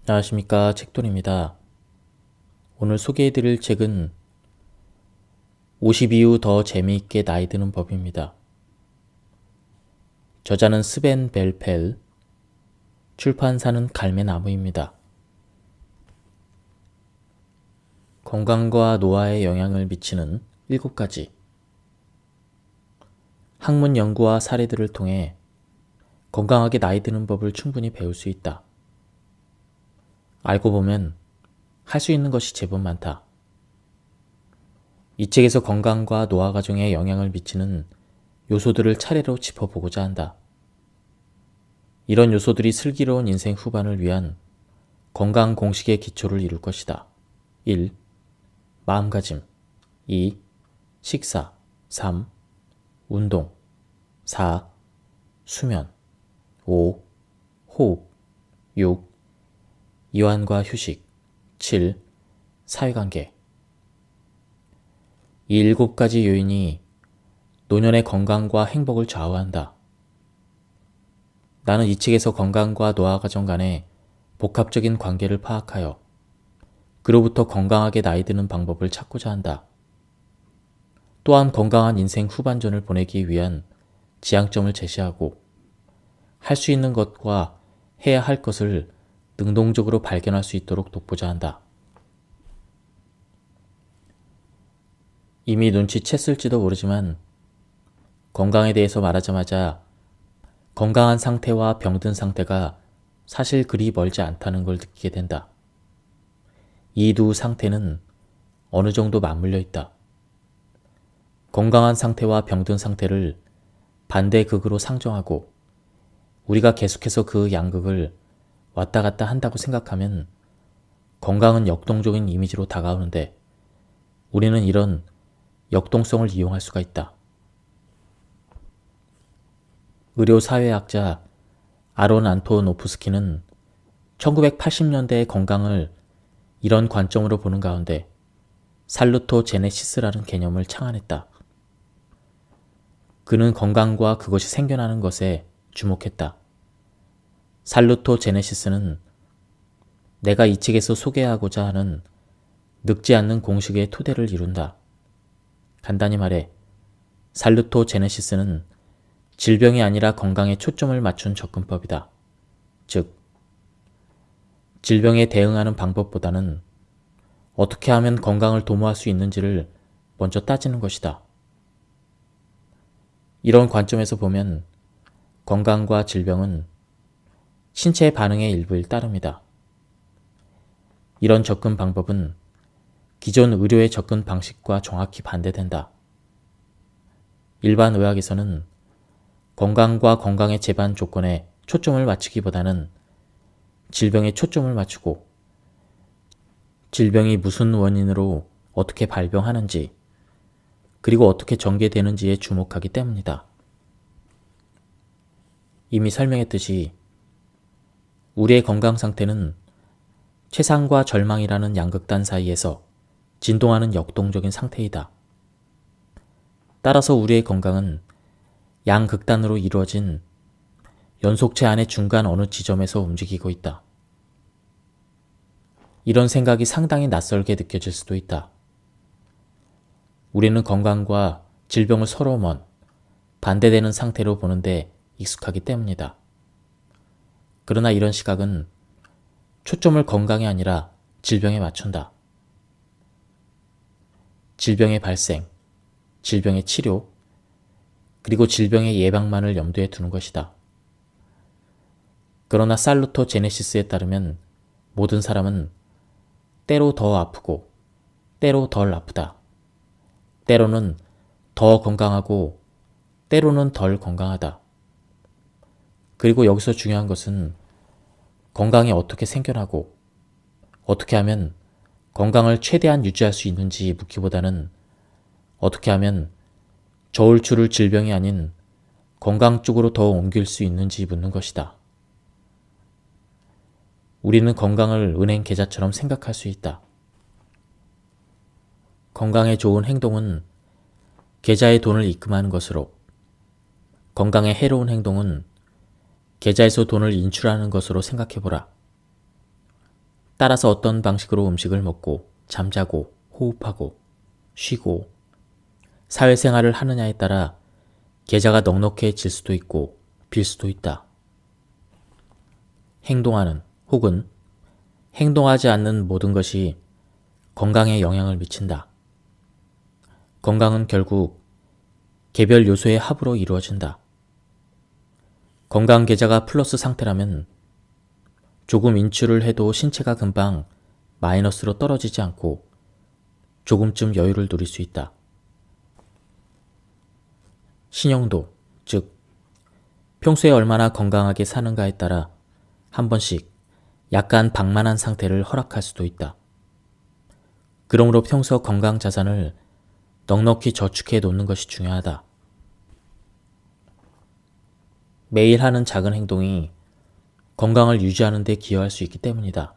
안녕하십니까, 책돌입니다. 오늘 소개해드릴 책은 50 이후 더 재미있게 나이 드는 법입니다. 저자는 스벤 벨펠, 출판사는 갈매나무입니다. 건강과 노화에 영향을 미치는 7가지 학문 연구와 사례들을 통해 건강하게 나이 드는 법을 충분히 배울 수 있다. 알고 보면 할 수 있는 것이 제법 많다. 이 책에서 건강과 노화 과정에 영향을 미치는 요소들을 차례로 짚어보고자 한다. 이런 요소들이 슬기로운 인생 후반을 위한 건강 공식의 기초를 이룰 것이다. 1. 마음가짐 2. 식사 3. 운동 4. 수면 5. 호흡 6. 이완과 휴식 7. 사회관계 이 7가지 요인이 노년의 건강과 행복을 좌우한다. 나는 이 책에서 건강과 노화 과정 간의 복합적인 관계를 파악하여 그로부터 건강하게 나이 드는 방법을 찾고자 한다. 또한 건강한 인생 후반전을 보내기 위한 지향점을 제시하고 할 수 있는 것과 해야 할 것을 능동적으로 발견할 수 있도록 돕고자 한다. 이미 눈치챘을지도 모르지만 건강에 대해서 말하자마자 건강한 상태와 병든 상태가 사실 그리 멀지 않다는 걸 느끼게 된다. 이 두 상태는 어느 정도 맞물려 있다. 건강한 상태와 병든 상태를 반대극으로 상정하고 우리가 계속해서 그 양극을 왔다 갔다 한다고 생각하면 건강은 역동적인 이미지로 다가오는데 우리는 이런 역동성을 이용할 수가 있다. 의료사회학자 아론 안토노프스키는 1980년대의 건강을 이런 관점으로 보는 가운데 살루토제네시스라는 개념을 창안했다. 그는 건강과 그것이 생겨나는 것에 주목했다. 살루토제네시스는 내가 이 책에서 소개하고자 하는 늙지 않는 공식의 토대를 이룬다. 간단히 말해 살루토제네시스는 질병이 아니라 건강에 초점을 맞춘 접근법이다. 즉, 질병에 대응하는 방법보다는 어떻게 하면 건강을 도모할 수 있는지를 먼저 따지는 것이다. 이런 관점에서 보면 건강과 질병은 신체 반응의 일부일 따름이다. 이런 접근 방법은 기존 의료의 접근 방식과 정확히 반대된다. 일반 의학에서는 건강과 건강의 재반 조건에 초점을 맞추기보다는 질병에 초점을 맞추고 질병이 무슨 원인으로 어떻게 발병하는지 그리고 어떻게 전개되는지에 주목하기 때문이다. 이미 설명했듯이 우리의 건강 상태는 최상과 절망이라는 양극단 사이에서 진동하는 역동적인 상태이다. 따라서 우리의 건강은 양극단으로 이루어진 연속체 안의 중간 어느 지점에서 움직이고 있다. 이런 생각이 상당히 낯설게 느껴질 수도 있다. 우리는 건강과 질병을 서로 먼 반대되는 상태로 보는데 익숙하기 때문이다. 그러나 이런 시각은 초점을 건강이 아니라 질병에 맞춘다. 질병의 발생, 질병의 치료, 그리고 질병의 예방만을 염두에 두는 것이다. 그러나 살루토제네시스에 따르면 모든 사람은 때로 더 아프고 때로 덜 아프다. 때로는 더 건강하고 때로는 덜 건강하다. 그리고 여기서 중요한 것은 건강이 어떻게 생겨나고 어떻게 하면 건강을 최대한 유지할 수 있는지 묻기보다는 어떻게 하면 저울추를 질병이 아닌 건강 쪽으로 더 옮길 수 있는지 묻는 것이다. 우리는 건강을 은행 계좌처럼 생각할 수 있다. 건강에 좋은 행동은 계좌에 돈을 입금하는 것으로, 건강에 해로운 행동은 계좌에서 돈을 인출하는 것으로 생각해보라. 따라서 어떤 방식으로 음식을 먹고 잠자고 호흡하고 쉬고 사회생활을 하느냐에 따라 계좌가 넉넉해질 수도 있고 빌 수도 있다. 행동하는 혹은 행동하지 않는 모든 것이 건강에 영향을 미친다. 건강은 결국 개별 요소의 합으로 이루어진다. 건강 계좌가 플러스 상태라면 조금 인출을 해도 신체가 금방 마이너스로 떨어지지 않고 조금쯤 여유를 누릴 수 있다. 신용도, 즉 평소에 얼마나 건강하게 사는가에 따라 한 번씩 약간 방만한 상태를 허락할 수도 있다. 그러므로 평소 건강 자산을 넉넉히 저축해 놓는 것이 중요하다. 매일 하는 작은 행동이 건강을 유지하는 데 기여할 수 있기 때문이다.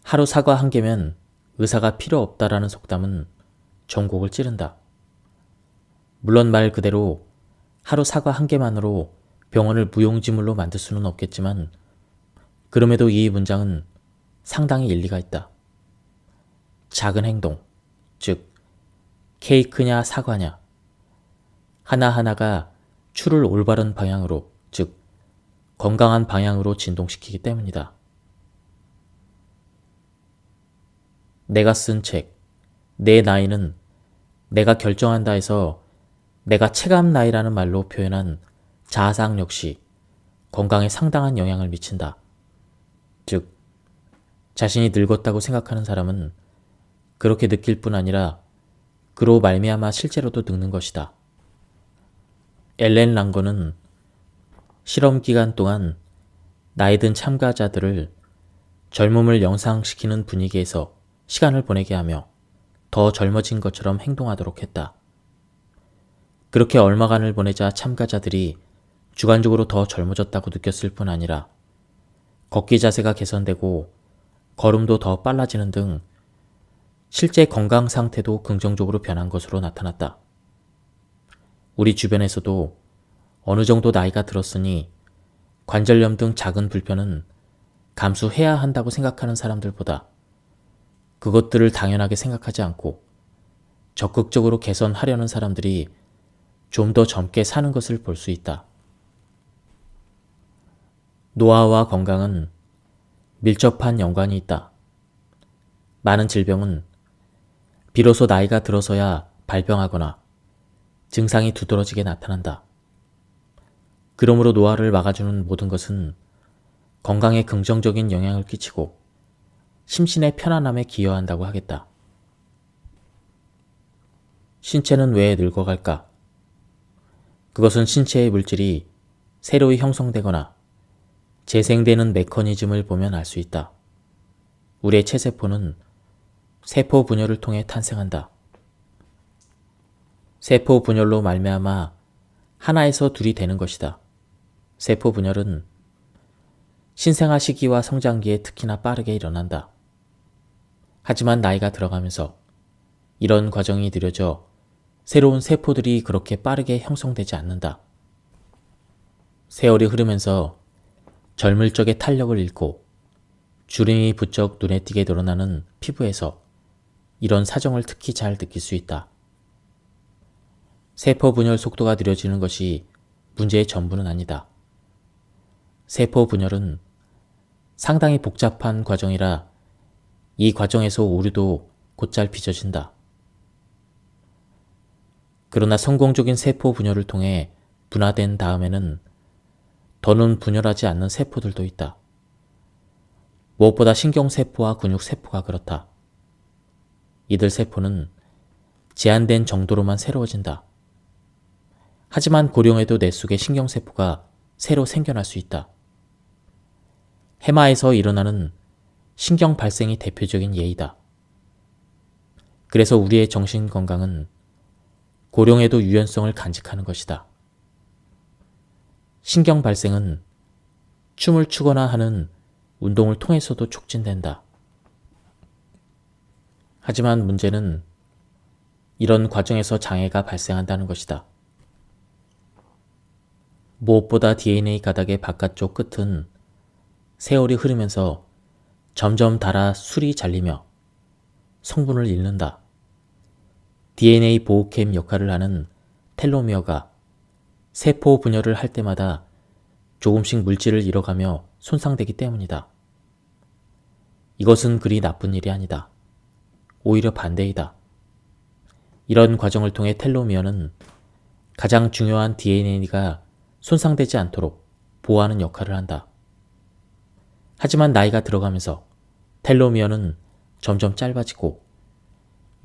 하루 사과 한 개면 의사가 필요 없다라는 속담은 전곡을 찌른다. 물론 말 그대로 하루 사과 한 개만으로 병원을 무용지물로 만들 수는 없겠지만 그럼에도 이 문장은 상당히 일리가 있다. 작은 행동, 즉 케이크냐 사과냐 하나하나가 추를 올바른 방향으로, 즉 건강한 방향으로 진동시키기 때문이다. 내가 쓴 책, 내 나이는 내가 결정한다 해서 내가 체감 나이라는 말로 표현한 자아상 역시 건강에 상당한 영향을 미친다. 즉, 자신이 늙었다고 생각하는 사람은 그렇게 느낄 뿐 아니라 그로 말미암아 실제로도 늙는 것이다. 엘렌 랑거는 실험 기간 동안 나이든 참가자들을 젊음을 영상시키는 분위기에서 시간을 보내게 하며 더 젊어진 것처럼 행동하도록 했다. 그렇게 얼마간을 보내자 참가자들이 주관적으로 더 젊어졌다고 느꼈을 뿐 아니라 걷기 자세가 개선되고 걸음도 더 빨라지는 등 실제 건강 상태도 긍정적으로 변한 것으로 나타났다. 우리 주변에서도 어느 정도 나이가 들었으니 관절염 등 작은 불편은 감수해야 한다고 생각하는 사람들보다 그것들을 당연하게 생각하지 않고 적극적으로 개선하려는 사람들이 좀 더 젊게 사는 것을 볼 수 있다. 노화와 건강은 밀접한 연관이 있다. 많은 질병은 비로소 나이가 들어서야 발병하거나 증상이 두드러지게 나타난다. 그러므로 노화를 막아주는 모든 것은 건강에 긍정적인 영향을 끼치고 심신의 편안함에 기여한다고 하겠다. 신체는 왜 늙어갈까? 그것은 신체의 물질이 새로이 형성되거나 재생되는 메커니즘을 보면 알 수 있다. 우리의 체세포는 세포 분열을 통해 탄생한다. 세포 분열로 말미암아 하나에서 둘이 되는 것이다. 세포 분열은 신생아 시기와 성장기에 특히나 빠르게 일어난다. 하지만 나이가 들어가면서 이런 과정이 느려져 새로운 세포들이 그렇게 빠르게 형성되지 않는다. 세월이 흐르면서 젊을 적의 탄력을 잃고 주름이 부쩍 눈에 띄게 드러나는 피부에서 이런 사정을 특히 잘 느낄 수 있다. 세포 분열 속도가 느려지는 것이 문제의 전부는 아니다. 세포 분열은 상당히 복잡한 과정이라 이 과정에서 오류도 곧잘 빚어진다. 그러나 성공적인 세포 분열을 통해 분화된 다음에는 더는 분열하지 않는 세포들도 있다. 무엇보다 신경세포와 근육세포가 그렇다. 이들 세포는 제한된 정도로만 새로워진다. 하지만 고령에도 뇌 속의 신경세포가 새로 생겨날 수 있다. 해마에서 일어나는 신경 발생이 대표적인 예이다. 그래서 우리의 정신 건강은 고령에도 유연성을 간직하는 것이다. 신경 발생은 춤을 추거나 하는 운동을 통해서도 촉진된다. 하지만 문제는 이런 과정에서 장애가 발생한다는 것이다. 무엇보다 DNA 가닥의 바깥쪽 끝은 세월이 흐르면서 점점 닳아 술이 잘리며 성분을 잃는다. DNA 보호캠 역할을 하는 텔로미어가 세포 분열을 할 때마다 조금씩 물질을 잃어가며 손상되기 때문이다. 이것은 그리 나쁜 일이 아니다. 오히려 반대이다. 이런 과정을 통해 텔로미어는 가장 중요한 DNA가 손상되지 않도록 보호하는 역할을 한다. 하지만 나이가 들어가면서 텔로미어는 점점 짧아지고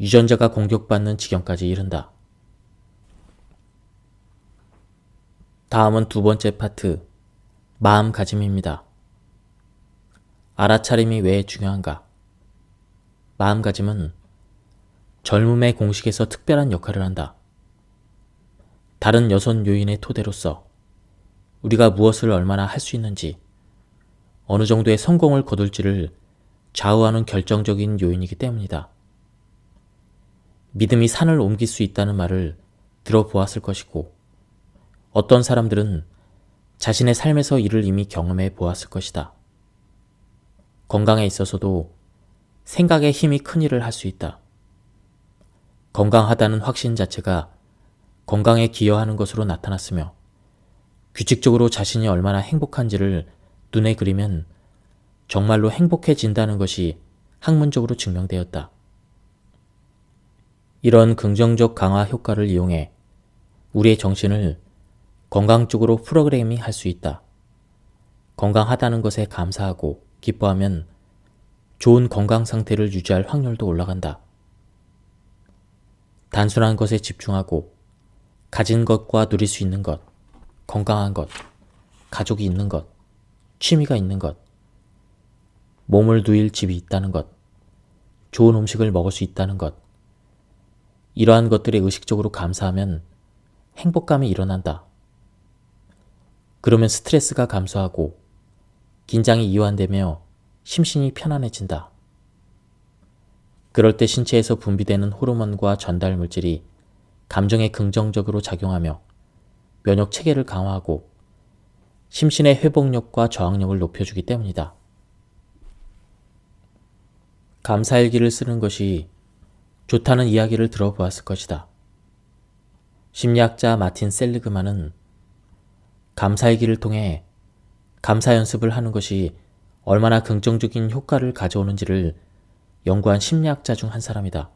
유전자가 공격받는 지경까지 이른다. 다음은 두 번째 파트, 마음가짐입니다. 알아차림이 왜 중요한가? 마음가짐은 젊음의 공식에서 특별한 역할을 한다. 다른 여섯 요인의 토대로서 우리가 무엇을 얼마나 할 수 있는지, 어느 정도의 성공을 거둘지를 좌우하는 결정적인 요인이기 때문이다. 믿음이 산을 옮길 수 있다는 말을 들어보았을 것이고, 어떤 사람들은 자신의 삶에서 이를 이미 경험해 보았을 것이다. 건강에 있어서도 생각의 힘이 큰 일을 할 수 있다. 건강하다는 확신 자체가 건강에 기여하는 것으로 나타났으며, 규칙적으로 자신이 얼마나 행복한지를 눈에 그리면 정말로 행복해진다는 것이 학문적으로 증명되었다. 이런 긍정적 강화 효과를 이용해 우리의 정신을 건강 쪽으로 프로그래밍 할 수 있다. 건강하다는 것에 감사하고 기뻐하면 좋은 건강 상태를 유지할 확률도 올라간다. 단순한 것에 집중하고 가진 것과 누릴 수 있는 것, 건강한 것, 가족이 있는 것, 취미가 있는 것, 몸을 누일 집이 있다는 것, 좋은 음식을 먹을 수 있다는 것, 이러한 것들에 의식적으로 감사하면 행복감이 일어난다. 그러면 스트레스가 감소하고 긴장이 이완되며 심신이 편안해진다. 그럴 때 신체에서 분비되는 호르몬과 전달 물질이 감정에 긍정적으로 작용하며 면역 체계를 강화하고 심신의 회복력과 저항력을 높여주기 때문이다. 감사일기를 쓰는 것이 좋다는 이야기를 들어보았을 것이다. 심리학자 마틴 셀리그만은 감사일기를 통해 감사 연습을 하는 것이 얼마나 긍정적인 효과를 가져오는지를 연구한 심리학자 중 한 사람이다.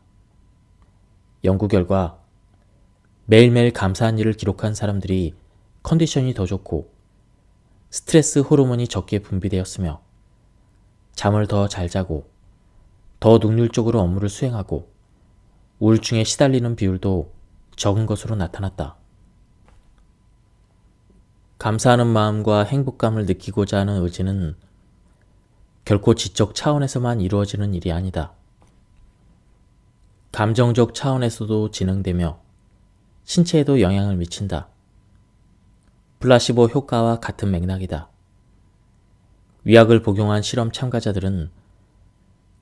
연구 결과 매일매일 감사한 일을 기록한 사람들이 컨디션이 더 좋고 스트레스 호르몬이 적게 분비되었으며 잠을 더 잘 자고 더 능률적으로 업무를 수행하고 우울증에 시달리는 비율도 적은 것으로 나타났다. 감사하는 마음과 행복감을 느끼고자 하는 의지는 결코 지적 차원에서만 이루어지는 일이 아니다. 감정적 차원에서도 진행되며 신체에도 영향을 미친다. 플라시보 효과와 같은 맥락이다. 위약을 복용한 실험 참가자들은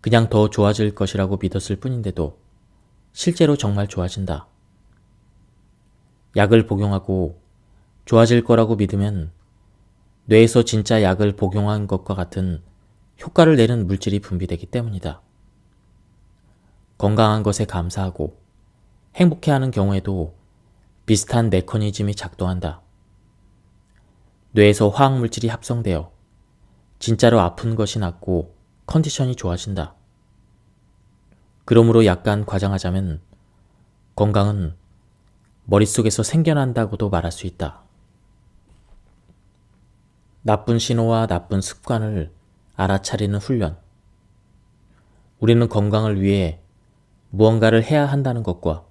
그냥 더 좋아질 것이라고 믿었을 뿐인데도 실제로 정말 좋아진다. 약을 복용하고 좋아질 거라고 믿으면 뇌에서 진짜 약을 복용한 것과 같은 효과를 내는 물질이 분비되기 때문이다. 건강한 것에 감사하고 행복해하는 경우에도 비슷한 메커니즘이 작동한다. 뇌에서 화학물질이 합성되어 진짜로 아픈 것이 낫고 컨디션이 좋아진다. 그러므로 약간 과장하자면 건강은 머릿속에서 생겨난다고도 말할 수 있다. 나쁜 신호와 나쁜 습관을 알아차리는 훈련. 우리는 건강을 위해 무언가를 해야 한다는 것과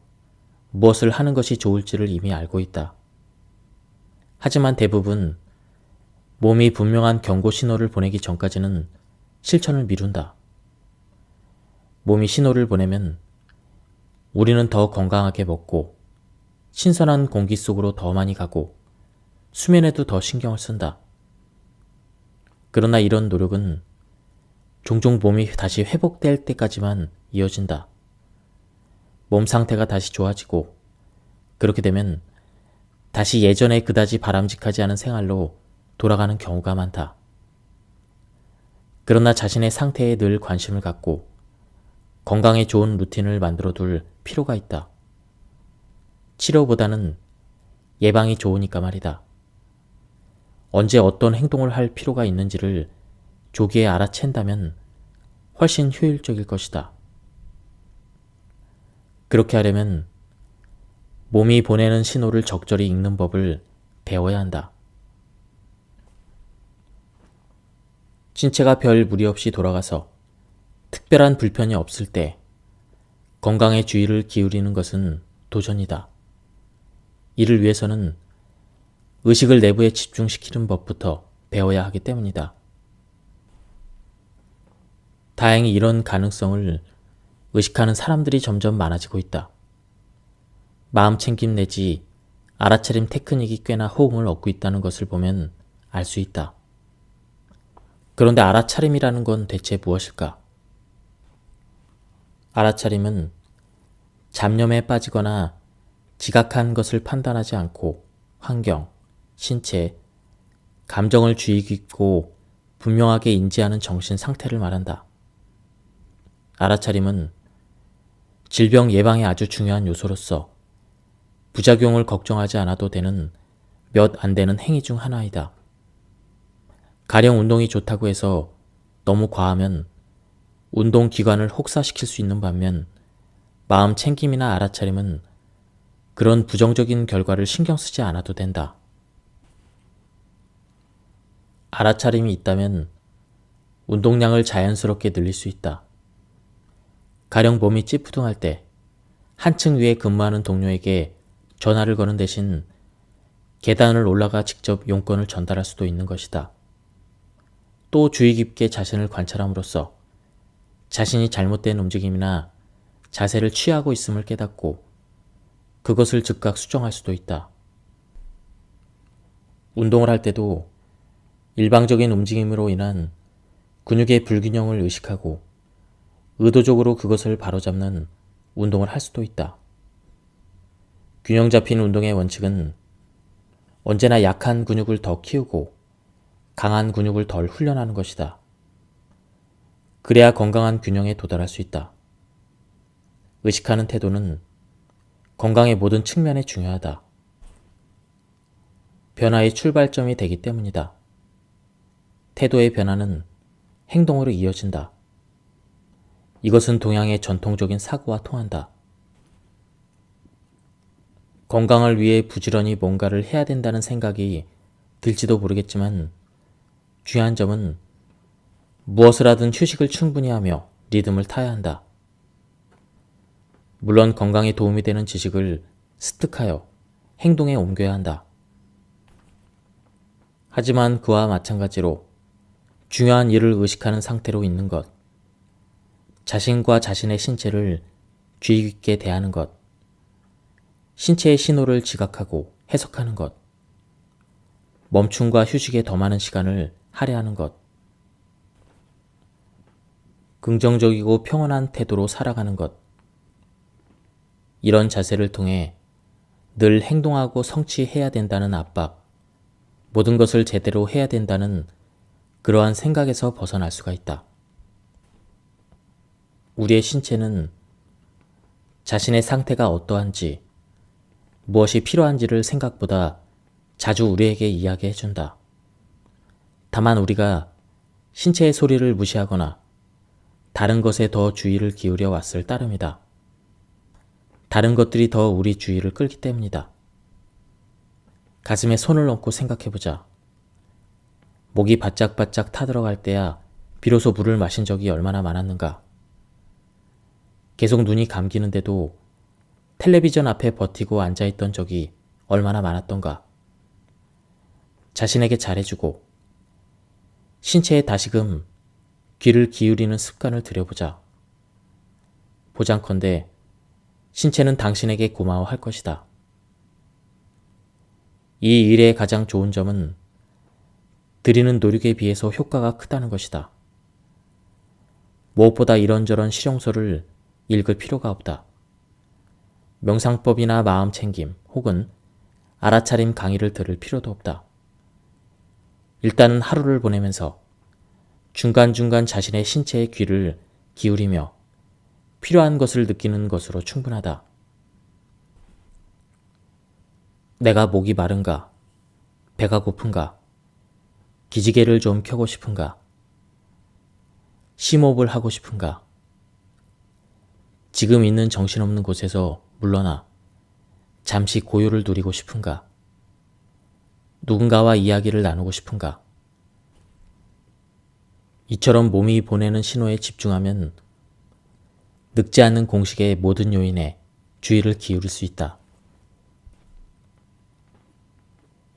무엇을 하는 것이 좋을지를 이미 알고 있다. 하지만 대부분 몸이 분명한 경고 신호를 보내기 전까지는 실천을 미룬다. 몸이 신호를 보내면 우리는 더 건강하게 먹고 신선한 공기 속으로 더 많이 가고 수면에도 더 신경을 쓴다. 그러나 이런 노력은 종종 몸이 다시 회복될 때까지만 이어진다. 몸 상태가 다시 좋아지고 그렇게 되면 다시 예전에 그다지 바람직하지 않은 생활로 돌아가는 경우가 많다. 그러나 자신의 상태에 늘 관심을 갖고 건강에 좋은 루틴을 만들어 둘 필요가 있다. 치료보다는 예방이 좋으니까 말이다. 언제 어떤 행동을 할 필요가 있는지를 조기에 알아챈다면 훨씬 효율적일 것이다. 그렇게 하려면 몸이 보내는 신호를 적절히 읽는 법을 배워야 한다. 신체가 별 무리 없이 돌아가서 특별한 불편이 없을 때 건강에 주의를 기울이는 것은 도전이다. 이를 위해서는 의식을 내부에 집중시키는 법부터 배워야 하기 때문이다. 다행히 이런 가능성을 의식하는 사람들이 점점 많아지고 있다. 마음 챙김 내지 알아차림 테크닉이 꽤나 호응을 얻고 있다는 것을 보면 알 수 있다. 그런데 알아차림이라는 건 대체 무엇일까? 알아차림은 잡념에 빠지거나 지각한 것을 판단하지 않고 환경, 신체, 감정을 주의 깊고 분명하게 인지하는 정신 상태를 말한다. 알아차림은 질병 예방에 아주 중요한 요소로서 부작용을 걱정하지 않아도 되는 몇 안 되는 행위 중 하나이다. 가령 운동이 좋다고 해서 너무 과하면 운동기관을 혹사시킬 수 있는 반면 마음 챙김이나 알아차림은 그런 부정적인 결과를 신경 쓰지 않아도 된다. 알아차림이 있다면 운동량을 자연스럽게 늘릴 수 있다. 가령 몸이 찌푸둥할 때 한층 위에 근무하는 동료에게 전화를 거는 대신 계단을 올라가 직접 용건을 전달할 수도 있는 것이다. 또 주의 깊게 자신을 관찰함으로써 자신이 잘못된 움직임이나 자세를 취하고 있음을 깨닫고 그것을 즉각 수정할 수도 있다. 운동을 할 때도 일방적인 움직임으로 인한 근육의 불균형을 의식하고 의도적으로 그것을 바로잡는 운동을 할 수도 있다. 균형 잡힌 운동의 원칙은 언제나 약한 근육을 더 키우고 강한 근육을 덜 훈련하는 것이다. 그래야 건강한 균형에 도달할 수 있다. 의식하는 태도는 건강의 모든 측면에 중요하다. 변화의 출발점이 되기 때문이다. 태도의 변화는 행동으로 이어진다. 이것은 동양의 전통적인 사고와 통한다. 건강을 위해 부지런히 뭔가를 해야 된다는 생각이 들지도 모르겠지만 중요한 점은 무엇을 하든 휴식을 충분히 하며 리듬을 타야 한다. 물론 건강에 도움이 되는 지식을 습득하여 행동에 옮겨야 한다. 하지만 그와 마찬가지로 중요한 일을 의식하는 상태로 있는 것, 자신과 자신의 신체를 주의 깊게 대하는 것, 신체의 신호를 지각하고 해석하는 것, 멈춤과 휴식에 더 많은 시간을 할애하는 것, 긍정적이고 평온한 태도로 살아가는 것, 이런 자세를 통해 늘 행동하고 성취해야 된다는 압박, 모든 것을 제대로 해야 된다는 그러한 생각에서 벗어날 수가 있다. 우리의 신체는 자신의 상태가 어떠한지, 무엇이 필요한지를 생각보다 자주 우리에게 이야기해준다. 다만 우리가 신체의 소리를 무시하거나 다른 것에 더 주의를 기울여 왔을 따름이다. 다른 것들이 더 우리 주의를 끌기 때문이다. 가슴에 손을 얹고 생각해보자. 목이 바짝바짝 타들어갈 때야 비로소 물을 마신 적이 얼마나 많았는가. 계속 눈이 감기는데도 텔레비전 앞에 버티고 앉아있던 적이 얼마나 많았던가. 자신에게 잘해주고 신체에 다시금 귀를 기울이는 습관을 들여보자. 보장컨대 신체는 당신에게 고마워할 것이다. 이 일의 가장 좋은 점은 들이는 노력에 비해서 효과가 크다는 것이다. 무엇보다 이런저런 실용서를 읽을 필요가 없다. 명상법이나 마음챙김 혹은 알아차림 강의를 들을 필요도 없다. 일단은 하루를 보내면서 중간중간 자신의 신체에 귀를 기울이며 필요한 것을 느끼는 것으로 충분하다. 내가 목이 마른가? 배가 고픈가? 기지개를 좀 켜고 싶은가? 심호흡을 하고 싶은가? 지금 있는 정신없는 곳에서 물러나 잠시 고요를 누리고 싶은가? 누군가와 이야기를 나누고 싶은가? 이처럼 몸이 보내는 신호에 집중하면 늙지 않는 공식의 모든 요인에 주의를 기울일 수 있다.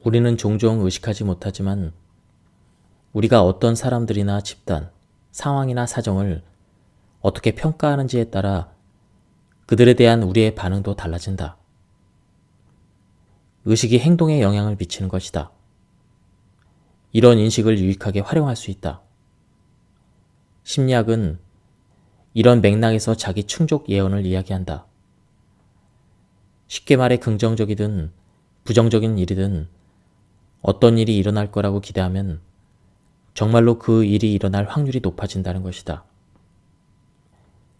우리는 종종 의식하지 못하지만 우리가 어떤 사람들이나 집단, 상황이나 사정을 어떻게 평가하는지에 따라 그들에 대한 우리의 반응도 달라진다. 의식이 행동에 영향을 미치는 것이다. 이런 인식을 유익하게 활용할 수 있다. 심리학은 이런 맥락에서 자기 충족 예언을 이야기한다. 쉽게 말해 긍정적이든 부정적인 일이든 어떤 일이 일어날 거라고 기대하면 정말로 그 일이 일어날 확률이 높아진다는 것이다.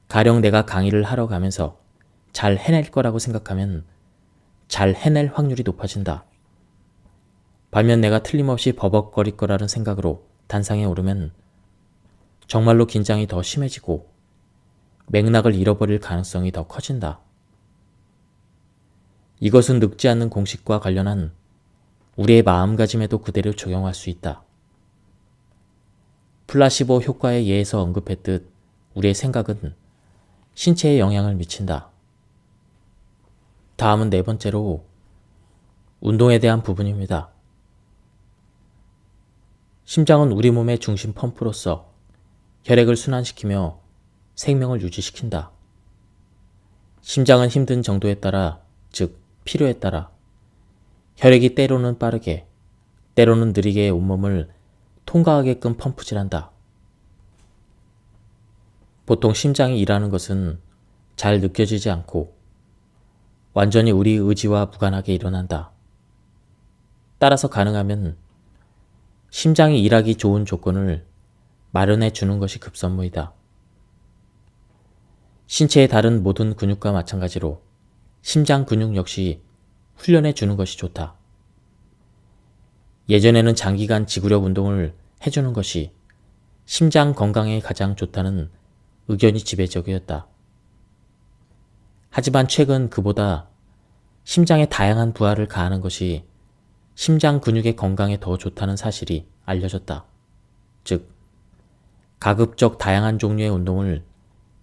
가령 내가 강의를 하러 가면서 잘 해낼 거라고 생각하면 잘 해낼 확률이 높아진다. 반면 내가 틀림없이 버벅거릴 거라는 생각으로 단상에 오르면 정말로 긴장이 더 심해지고 맥락을 잃어버릴 가능성이 더 커진다. 이것은 늙지 않는 공식과 관련한 우리의 마음가짐에도 그대로 적용할 수 있다. 플라시보 효과의 예에서 언급했듯 우리의 생각은 신체에 영향을 미친다. 다음은 네 번째로 운동에 대한 부분입니다. 심장은 우리 몸의 중심 펌프로서 혈액을 순환시키며 생명을 유지시킨다. 심장은 힘든 정도에 따라, 즉 필요에 따라 혈액이 때로는 빠르게, 때로는 느리게 온몸을 통과하게끔 펌프질한다. 보통 심장이 일하는 것은 잘 느껴지지 않고 완전히 우리 의지와 무관하게 일어난다. 따라서 가능하면 심장이 일하기 좋은 조건을 마련해 주는 것이 급선무이다. 신체의 다른 모든 근육과 마찬가지로 심장 근육 역시 훈련해 주는 것이 좋다. 예전에는 장기간 지구력 운동을 해주는 것이 심장 건강에 가장 좋다는 의견이 지배적이었다. 하지만 최근 그보다 심장의 다양한 부하를 가하는 것이 심장 근육의 건강에 더 좋다는 사실이 알려졌다. 즉, 가급적 다양한 종류의 운동을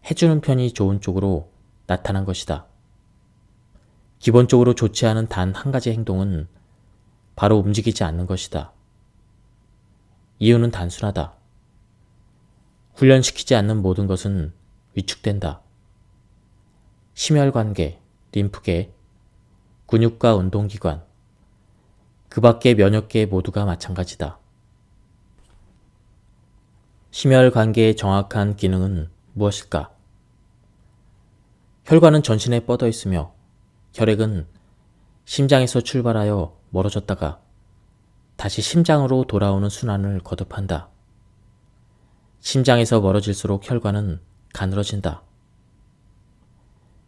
해주는 편이 좋은 쪽으로 나타난 것이다. 기본적으로 좋지 않은 단 한 가지 행동은 바로 움직이지 않는 것이다. 이유는 단순하다. 훈련시키지 않는 모든 것은 위축된다. 심혈관계, 림프계, 근육과 운동기관, 그 밖의 면역계 모두가 마찬가지다. 심혈관계의 정확한 기능은 무엇일까? 혈관은 전신에 뻗어 있으며 혈액은 심장에서 출발하여 멀어졌다가 다시 심장으로 돌아오는 순환을 거듭한다. 심장에서 멀어질수록 혈관은 가늘어진다.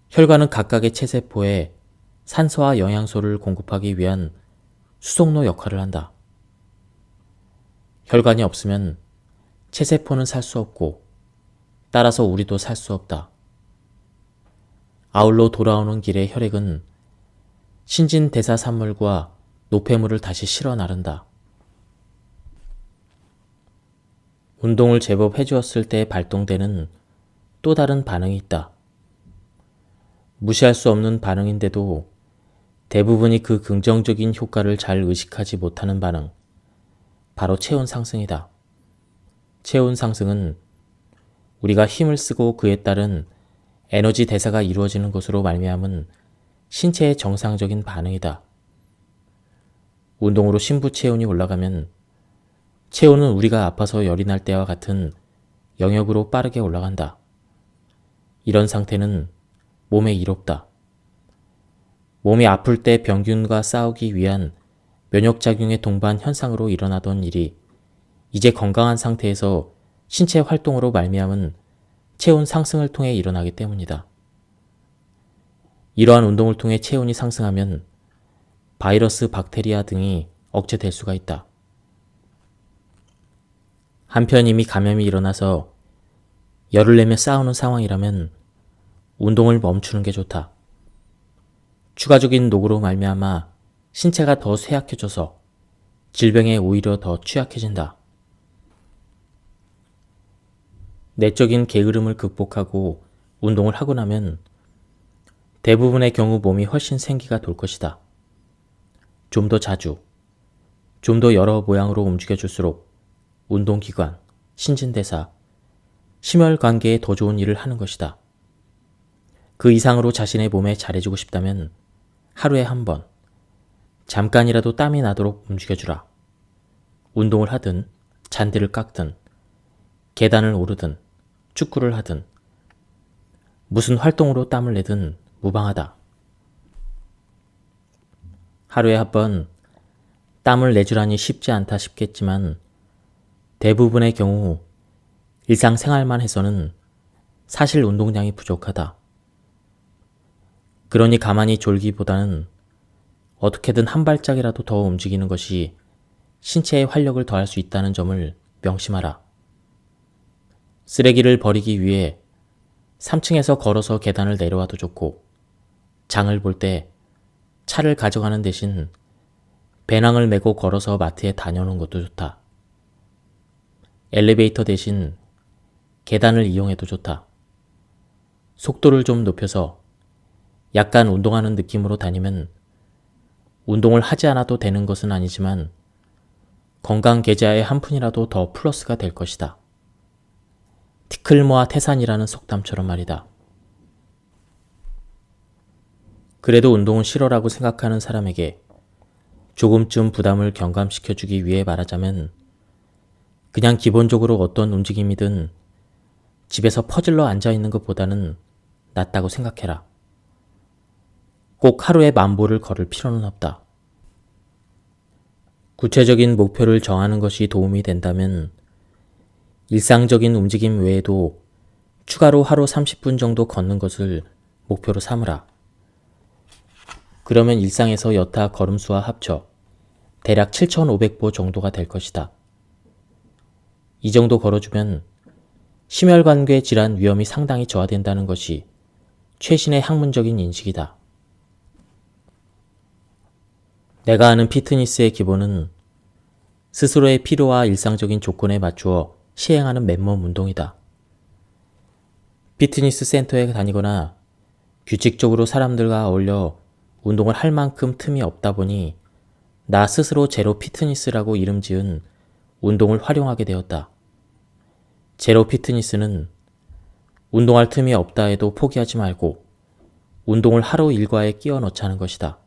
혈관은 각각의 체세포에 산소와 영양소를 공급하기 위한 수송로 역할을 한다. 혈관이 없으면 체세포는 살 수 없고 따라서 우리도 살 수 없다. 아울러 돌아오는 길에 혈액은 신진대사산물과 노폐물을 다시 실어 나른다. 운동을 제법 해주었을 때 발동되는 또 다른 반응이 있다. 무시할 수 없는 반응인데도 대부분이 그 긍정적인 효과를 잘 의식하지 못하는 반응, 바로 체온 상승이다. 체온 상승은 우리가 힘을 쓰고 그에 따른 에너지 대사가 이루어지는 것으로 말미암은 신체의 정상적인 반응이다. 운동으로 심부 체온이 올라가면 체온은 우리가 아파서 열이 날 때와 같은 영역으로 빠르게 올라간다. 이런 상태는 몸에 이롭다. 몸이 아플 때 병균과 싸우기 위한 면역작용에 동반 현상으로 일어나던 일이 이제 건강한 상태에서 신체 활동으로 말미암은 체온 상승을 통해 일어나기 때문이다. 이러한 운동을 통해 체온이 상승하면 바이러스, 박테리아 등이 억제될 수가 있다. 한편 이미 감염이 일어나서 열을 내며 싸우는 상황이라면 운동을 멈추는 게 좋다. 추가적인 노고로 말미암아 신체가 더 쇠약해져서 질병에 오히려 더 취약해진다. 내적인 게으름을 극복하고 운동을 하고 나면 대부분의 경우 몸이 훨씬 생기가 돌 것이다. 좀 더 자주, 좀 더 여러 모양으로 움직여줄수록 운동기관, 신진대사, 심혈관계에 더 좋은 일을 하는 것이다. 그 이상으로 자신의 몸에 잘해주고 싶다면 하루에 한 번, 잠깐이라도 땀이 나도록 움직여주라. 운동을 하든, 잔디를 깎든, 계단을 오르든, 축구를 하든, 무슨 활동으로 땀을 내든 무방하다. 하루에 한 번 땀을 내주라니 쉽지 않다 싶겠지만 대부분의 경우 일상생활만 해서는 사실 운동량이 부족하다. 그러니 가만히 졸기보다는 어떻게든 한 발짝이라도 더 움직이는 것이 신체의 활력을 더할 수 있다는 점을 명심하라. 쓰레기를 버리기 위해 3층에서 걸어서 계단을 내려와도 좋고, 장을 볼 때 차를 가져가는 대신 배낭을 메고 걸어서 마트에 다녀오는 것도 좋다. 엘리베이터 대신 계단을 이용해도 좋다. 속도를 좀 높여서 약간 운동하는 느낌으로 다니면 운동을 하지 않아도 되는 것은 아니지만 건강 계좌에 한 푼이라도 더 플러스가 될 것이다. 티끌모아 태산이라는 속담처럼 말이다. 그래도 운동은 싫어라고 생각하는 사람에게 조금쯤 부담을 경감시켜주기 위해 말하자면 그냥 기본적으로 어떤 움직임이든 집에서 퍼질러 앉아있는 것보다는 낫다고 생각해라. 꼭 하루에 10,000보를 걸을 필요는 없다. 구체적인 목표를 정하는 것이 도움이 된다면 일상적인 움직임 외에도 추가로 하루 30분 정도 걷는 것을 목표로 삼으라. 그러면 일상에서 여타 걸음수와 합쳐 대략 7,500보 정도가 될 것이다. 이 정도 걸어주면 심혈관계 질환 위험이 상당히 저하된다는 것이 최신의 학문적인 인식이다. 내가 아는 피트니스의 기본은 스스로의 필요와 일상적인 조건에 맞추어 시행하는 맨몸 운동이다. 피트니스 센터에 다니거나 규칙적으로 사람들과 어울려 운동을 할 만큼 틈이 없다 보니 나 스스로 제로 피트니스라고 이름 지은 운동을 활용하게 되었다. 제로 피트니스는 운동할 틈이 없다 해도 포기하지 말고 운동을 하루 일과에 끼워 넣자는 것이다.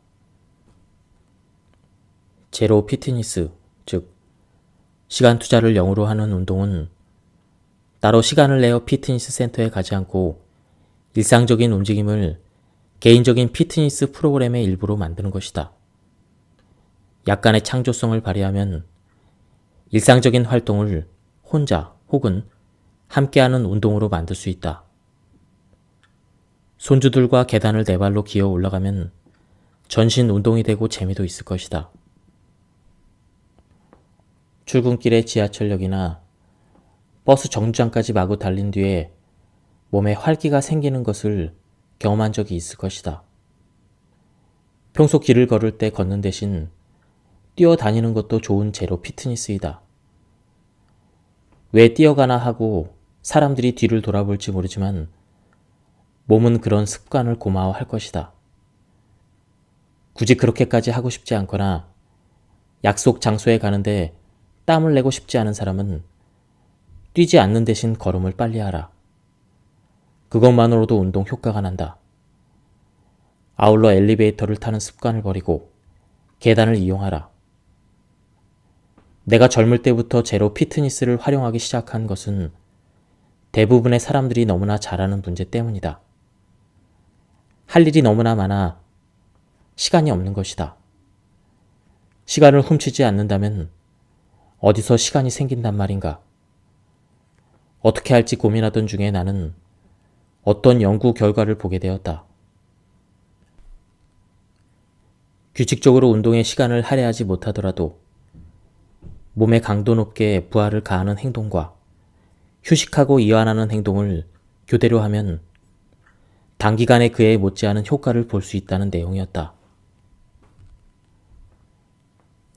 제로 피트니스, 즉 시간 투자를 0으로 하는 운동은 따로 시간을 내어 피트니스 센터에 가지 않고 일상적인 움직임을 개인적인 피트니스 프로그램의 일부로 만드는 것이다. 약간의 창조성을 발휘하면 일상적인 활동을 혼자 혹은 함께하는 운동으로 만들 수 있다. 손주들과 계단을 4발로 기어 올라가면 전신 운동이 되고 재미도 있을 것이다. 출근길에 지하철역이나 버스 정류장까지 마구 달린 뒤에 몸에 활기가 생기는 것을 경험한 적이 있을 것이다. 평소 길을 걸을 때 걷는 대신 뛰어다니는 것도 좋은 제로 피트니스이다. 왜 뛰어가나 하고 사람들이 뒤를 돌아볼지 모르지만 몸은 그런 습관을 고마워할 것이다. 굳이 그렇게까지 하고 싶지 않거나 약속 장소에 가는데 땀을 내고 싶지 않은 사람은 뛰지 않는 대신 걸음을 빨리 하라. 그것만으로도 운동 효과가 난다. 아울러 엘리베이터를 타는 습관을 버리고 계단을 이용하라. 내가 젊을 때부터 제로 피트니스를 활용하기 시작한 것은 대부분의 사람들이 너무나 잘하는 문제 때문이다. 할 일이 너무나 많아 시간이 없는 것이다. 시간을 훔치지 않는다면 어디서 시간이 생긴단 말인가? 어떻게 할지 고민하던 중에 나는 어떤 연구 결과를 보게 되었다. 규칙적으로 운동에 시간을 할애하지 못하더라도 몸에 강도 높게 부하를 가하는 행동과 휴식하고 이완하는 행동을 교대로 하면 단기간에 그에 못지않은 효과를 볼 수 있다는 내용이었다.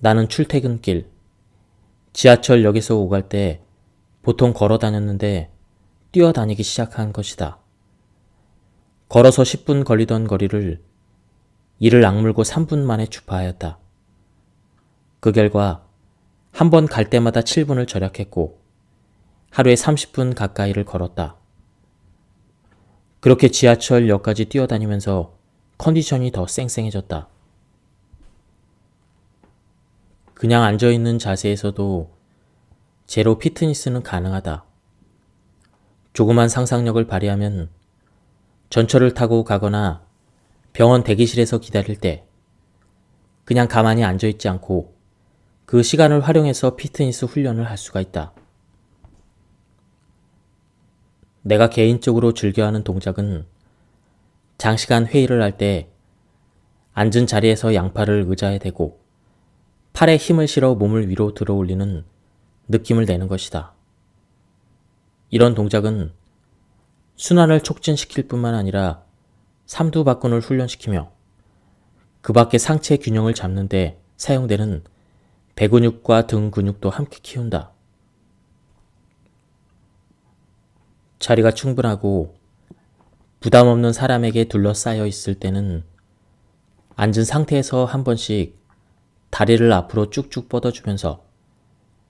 나는 출퇴근길, 지하철역에서 오갈 때 보통 걸어 다녔는데 뛰어다니기 시작한 것이다. 걸어서 10분 걸리던 거리를 이를 악물고 3분 만에 주파하였다. 그 결과 한 번 갈 때마다 7분을 절약했고 하루에 30분 가까이를 걸었다. 그렇게 지하철역까지 뛰어다니면서 컨디션이 더 쌩쌩해졌다. 그냥 앉아있는 자세에서도 제로 피트니스는 가능하다. 조그만 상상력을 발휘하면 전철을 타고 가거나 병원 대기실에서 기다릴 때 그냥 가만히 앉아있지 않고 그 시간을 활용해서 피트니스 훈련을 할 수가 있다. 내가 개인적으로 즐겨하는 동작은 장시간 회의를 할 때 앉은 자리에서 양팔을 의자에 대고 팔에 힘을 실어 몸을 위로 들어 올리는 느낌을 내는 것이다. 이런 동작은 순환을 촉진시킬 뿐만 아니라 삼두박근을 훈련시키며 그 밖에 상체 균형을 잡는 데 사용되는 배 근육과 등 근육도 함께 키운다. 자리가 충분하고 부담 없는 사람에게 둘러싸여 있을 때는 앉은 상태에서 한 번씩 다리를 앞으로 쭉쭉 뻗어주면서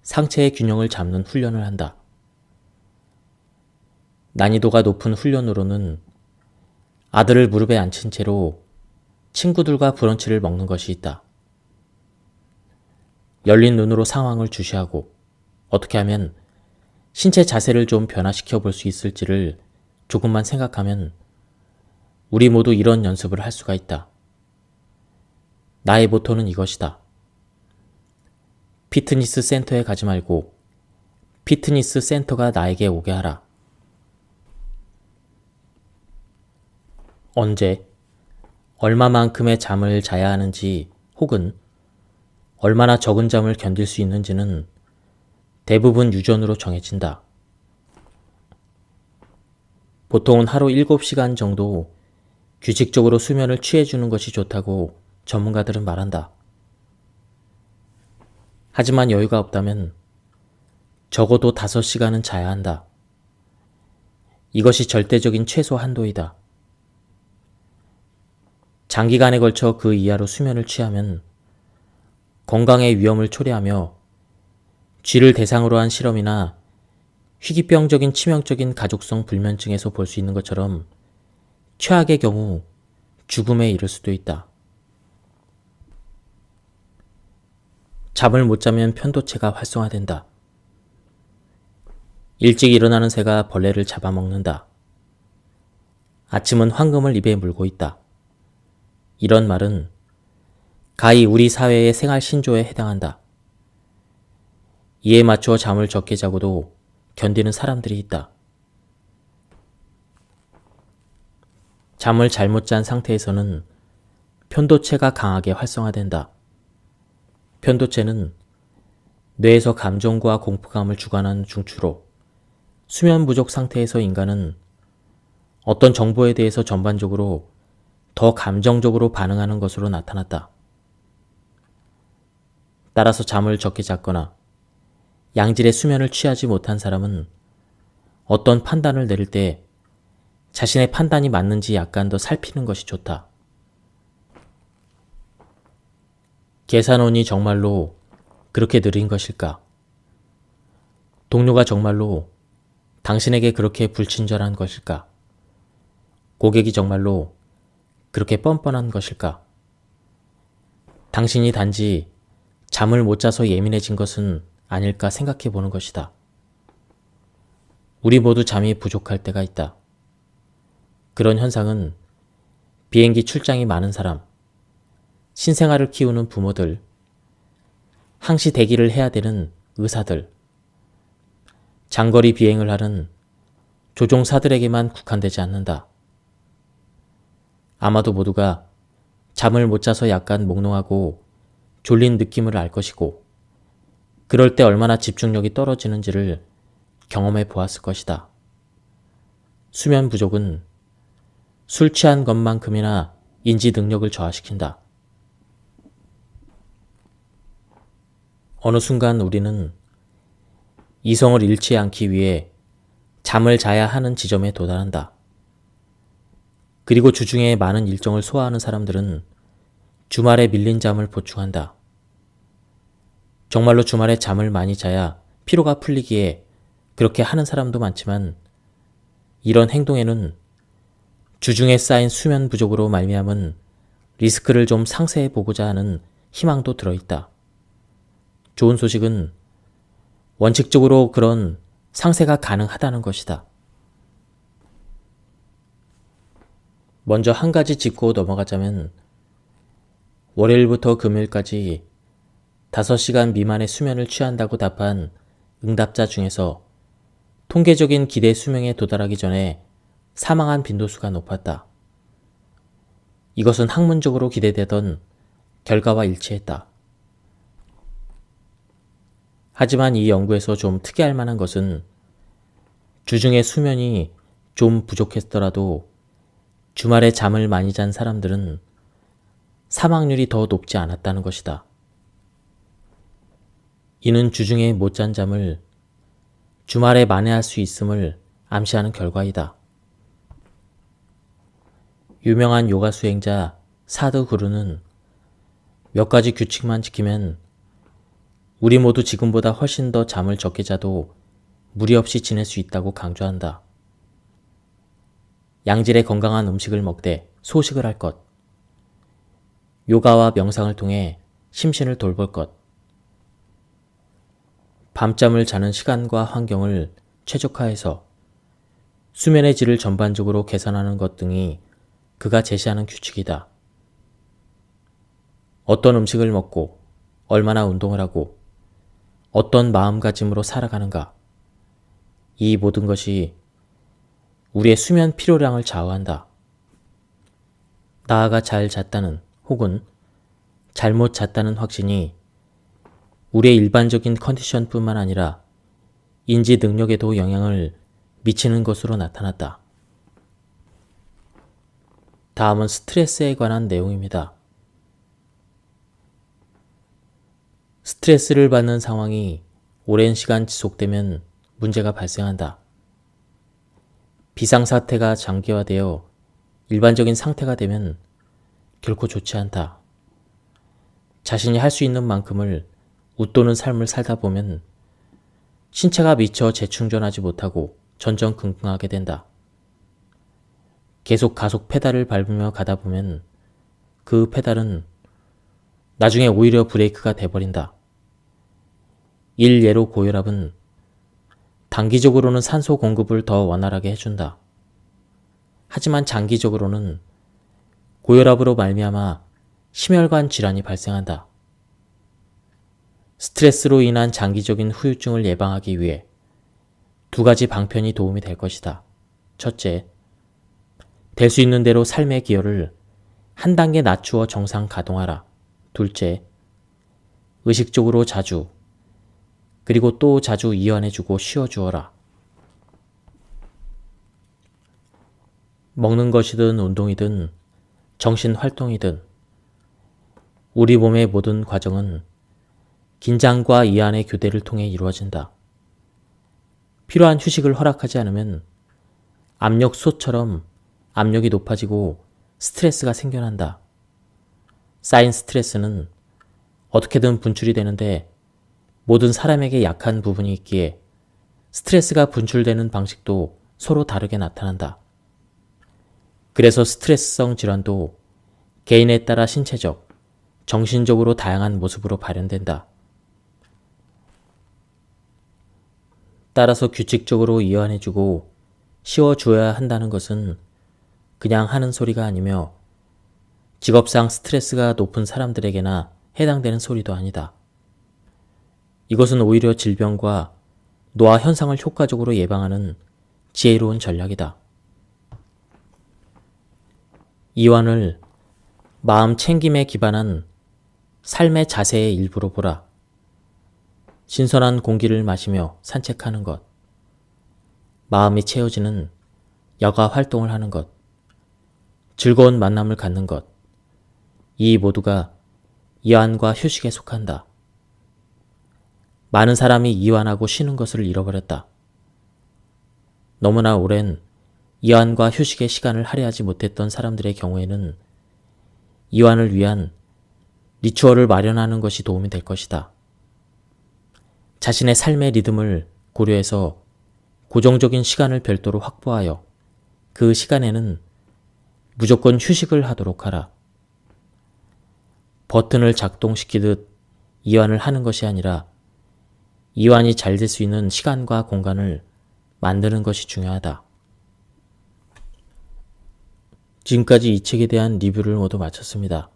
상체의 균형을 잡는 훈련을 한다. 난이도가 높은 훈련으로는 아들을 무릎에 앉힌 채로 친구들과 브런치를 먹는 것이 있다. 열린 눈으로 상황을 주시하고 어떻게 하면 신체 자세를 좀 변화시켜 볼 수 있을지를 조금만 생각하면 우리 모두 이런 연습을 할 수가 있다. 나의 모토는 이것이다. 피트니스 센터에 가지 말고 피트니스 센터가 나에게 오게 하라. 언제, 얼마만큼의 잠을 자야 하는지 혹은 얼마나 적은 잠을 견딜 수 있는지는 대부분 유전으로 정해진다. 보통은 하루 7시간 정도 규칙적으로 수면을 취해주는 것이 좋다고 전문가들은 말한다. 하지만 여유가 없다면 적어도 5시간은 자야 한다. 이것이 절대적인 최소 한도이다. 장기간에 걸쳐 그 이하로 수면을 취하면 건강의 위험을 초래하며 쥐를 대상으로 한 실험이나 희귀병적인 치명적인 가족성 불면증에서 볼 수 있는 것처럼 최악의 경우 죽음에 이를 수도 있다. 잠을 못 자면 편도체가 활성화된다. 일찍 일어나는 새가 벌레를 잡아먹는다. 아침은 황금을 입에 물고 있다. 이런 말은 가히 우리 사회의 생활 신조에 해당한다. 이에 맞춰 잠을 적게 자고도 견디는 사람들이 있다. 잠을 잘못 잔 상태에서는 편도체가 강하게 활성화된다. 편도체는 뇌에서 감정과 공포감을 주관하는 중추로 수면 부족 상태에서 인간은 어떤 정보에 대해서 전반적으로 더 감정적으로 반응하는 것으로 나타났다. 따라서 잠을 적게 잤거나 양질의 수면을 취하지 못한 사람은 어떤 판단을 내릴 때 자신의 판단이 맞는지 약간 더 살피는 것이 좋다. 계산원이 정말로 그렇게 느린 것일까? 동료가 정말로 당신에게 그렇게 불친절한 것일까? 고객이 정말로 그렇게 뻔뻔한 것일까? 당신이 단지 잠을 못 자서 예민해진 것은 아닐까 생각해 보는 것이다. 우리 모두 잠이 부족할 때가 있다. 그런 현상은 비행기 출장이 많은 사람, 신생아를 키우는 부모들, 항시 대기를 해야 되는 의사들, 장거리 비행을 하는 조종사들에게만 국한되지 않는다. 아마도 모두가 잠을 못 자서 약간 몽롱하고 졸린 느낌을 알 것이고, 그럴 때 얼마나 집중력이 떨어지는지를 경험해 보았을 것이다. 수면 부족은 술 취한 것만큼이나 인지 능력을 저하시킨다. 어느 순간 우리는 이성을 잃지 않기 위해 잠을 자야 하는 지점에 도달한다. 그리고 주중에 많은 일정을 소화하는 사람들은 주말에 밀린 잠을 보충한다. 정말로 주말에 잠을 많이 자야 피로가 풀리기에 그렇게 하는 사람도 많지만, 이런 행동에는 주중에 쌓인 수면 부족으로 말미암은 리스크를 좀 상쇄해 보고자 하는 희망도 들어있다. 좋은 소식은 원칙적으로 그런 상쇄가 가능하다는 것이다. 먼저 한 가지 짚고 넘어가자면, 월요일부터 금요일까지 5시간 미만의 수면을 취한다고 답한 응답자 중에서 통계적인 기대 수명에 도달하기 전에 사망한 빈도수가 높았다. 이것은 학문적으로 기대되던 결과와 일치했다. 하지만 이 연구에서 좀 특이할 만한 것은 주중에 수면이 좀 부족했더라도 주말에 잠을 많이 잔 사람들은 사망률이 더 높지 않았다는 것이다. 이는 주중에 못 잔 잠을 주말에 만회할 수 있음을 암시하는 결과이다. 유명한 요가 수행자 사드구루는 몇 가지 규칙만 지키면 우리 모두 지금보다 훨씬 더 잠을 적게 자도 무리 없이 지낼 수 있다고 강조한다. 양질의 건강한 음식을 먹되 소식을 할 것, 요가와 명상을 통해 심신을 돌볼 것, 밤잠을 자는 시간과 환경을 최적화해서 수면의 질을 전반적으로 개선하는 것 등이 그가 제시하는 규칙이다. 어떤 음식을 먹고 얼마나 운동을 하고 어떤 마음가짐으로 살아가는가, 이 모든 것이 우리의 수면 필요량을 좌우한다. 나아가 잘 잤다는 혹은 잘못 잤다는 확신이 우리의 일반적인 컨디션뿐만 아니라 인지 능력에도 영향을 미치는 것으로 나타났다. 다음은 스트레스에 관한 내용입니다. 스트레스를 받는 상황이 오랜 시간 지속되면 문제가 발생한다. 비상사태가 장기화되어 일반적인 상태가 되면 결코 좋지 않다. 자신이 할 수 있는 만큼을 웃도는 삶을 살다 보면 신체가 미처 재충전하지 못하고 전전긍긍하게 된다. 계속 가속 페달을 밟으며 가다 보면 그 페달은 나중에 오히려 브레이크가 돼버린다. 일예로 고혈압은 단기적으로는 산소 공급을 더 원활하게 해준다. 하지만 장기적으로는 고혈압으로 말미암아 심혈관 질환이 발생한다. 스트레스로 인한 장기적인 후유증을 예방하기 위해 2가지 방편이 도움이 될 것이다. 첫째, 될 수 있는 대로 삶의 기여를 한 단계 낮추어 정상 가동하라. 둘째, 의식적으로 자주, 그리고 또 자주 이완해주고 쉬어주어라. 먹는 것이든 운동이든 정신활동이든 우리 몸의 모든 과정은 긴장과 이완의 교대를 통해 이루어진다. 필요한 휴식을 허락하지 않으면 압력솥처럼 압력이 높아지고 스트레스가 생겨난다. 쌓인 스트레스는 어떻게든 분출이 되는데 모든 사람에게 약한 부분이 있기에 스트레스가 분출되는 방식도 서로 다르게 나타난다. 그래서 스트레스성 질환도 개인에 따라 신체적, 정신적으로 다양한 모습으로 발현된다. 따라서 규칙적으로 이완해주고 쉬어줘야 한다는 것은 그냥 하는 소리가 아니며 직업상 스트레스가 높은 사람들에게나 해당되는 소리도 아니다. 이것은 오히려 질병과 노화 현상을 효과적으로 예방하는 지혜로운 전략이다. 이완을 마음 챙김에 기반한 삶의 자세의 일부로 보라. 신선한 공기를 마시며 산책하는 것, 마음이 채워지는 여가 활동을 하는 것, 즐거운 만남을 갖는 것, 이 모두가 이완과 휴식에 속한다. 많은 사람이 이완하고 쉬는 것을 잃어버렸다. 너무나 오랜 이완과 휴식의 시간을 할애하지 못했던 사람들의 경우에는 이완을 위한 리추얼을 마련하는 것이 도움이 될 것이다. 자신의 삶의 리듬을 고려해서 고정적인 시간을 별도로 확보하여 그 시간에는 무조건 휴식을 하도록 하라. 버튼을 작동시키듯 이완을 하는 것이 아니라 이완이 잘 될 수 있는 시간과 공간을 만드는 것이 중요하다. 지금까지 이 책에 대한 리뷰를 모두 마쳤습니다.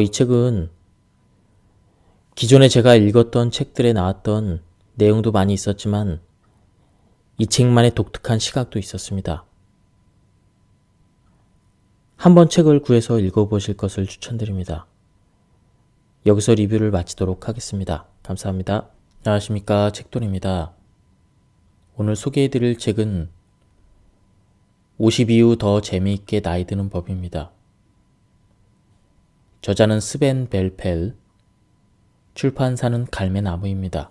이 책은 기존에 제가 읽었던 책들에 나왔던 내용도 많이 있었지만 이 책만의 독특한 시각도 있었습니다. 한번 책을 구해서 읽어보실 것을 추천드립니다. 여기서 리뷰를 마치도록 하겠습니다. 감사합니다. 안녕하십니까, 책돌입니다. 오늘 소개해드릴 책은 50 이후 더 재미있게 나이 드는 법입니다. 저자는 스벤 벨펠, 출판사는 갈매나무입니다.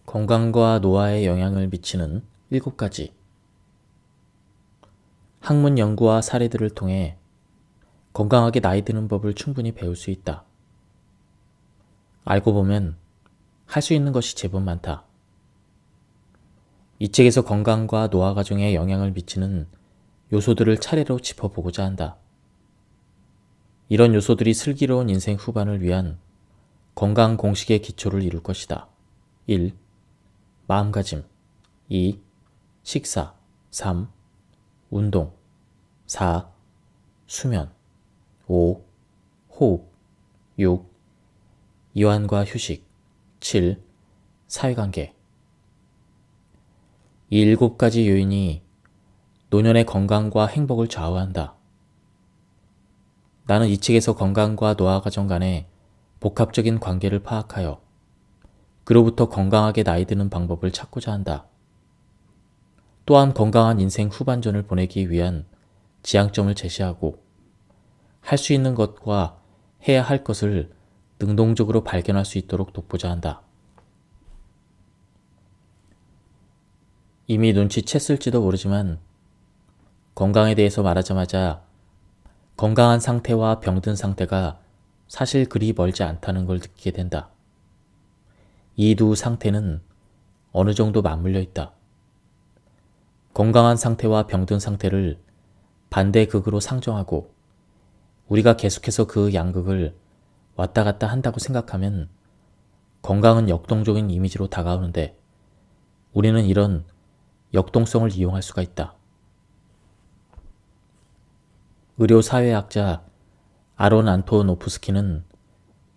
건강과 노화에 영향을 미치는 7가지 학문 연구와 사례들을 통해 건강하게 나이 드는 법을 충분히 배울 수 있다. 알고 보면 할 수 있는 것이 제법 많다. 이 책에서 건강과 노화 과정에 영향을 미치는 요소들을 차례로 짚어보고자 한다. 이런 요소들이 슬기로운 인생 후반을 위한 건강 공식의 기초를 이룰 것이다. 1. 마음가짐 2. 식사 3. 운동 4. 수면 5. 호흡 6. 이완과 휴식 7. 사회관계 이 7가지 요인이 노년의 건강과 행복을 좌우한다. 나는 이 책에서 건강과 노화 과정 간의 복합적인 관계를 파악하여 그로부터 건강하게 나이 드는 방법을 찾고자 한다. 또한 건강한 인생 후반전을 보내기 위한 지향점을 제시하고 할 수 있는 것과 해야 할 것을 능동적으로 발견할 수 있도록 돕고자 한다. 이미 눈치챘을지도 모르지만 건강에 대해서 말하자마자 건강한 상태와 병든 상태가 사실 그리 멀지 않다는 걸 느끼게 된다. 이 두 상태는 어느 정도 맞물려 있다. 건강한 상태와 병든 상태를 반대극으로 상정하고 우리가 계속해서 그 양극을 왔다 갔다 한다고 생각하면 건강은 역동적인 이미지로 다가오는데 우리는 이런 역동성을 이용할 수가 있다. 의료사회학자 아론 안토노프스키는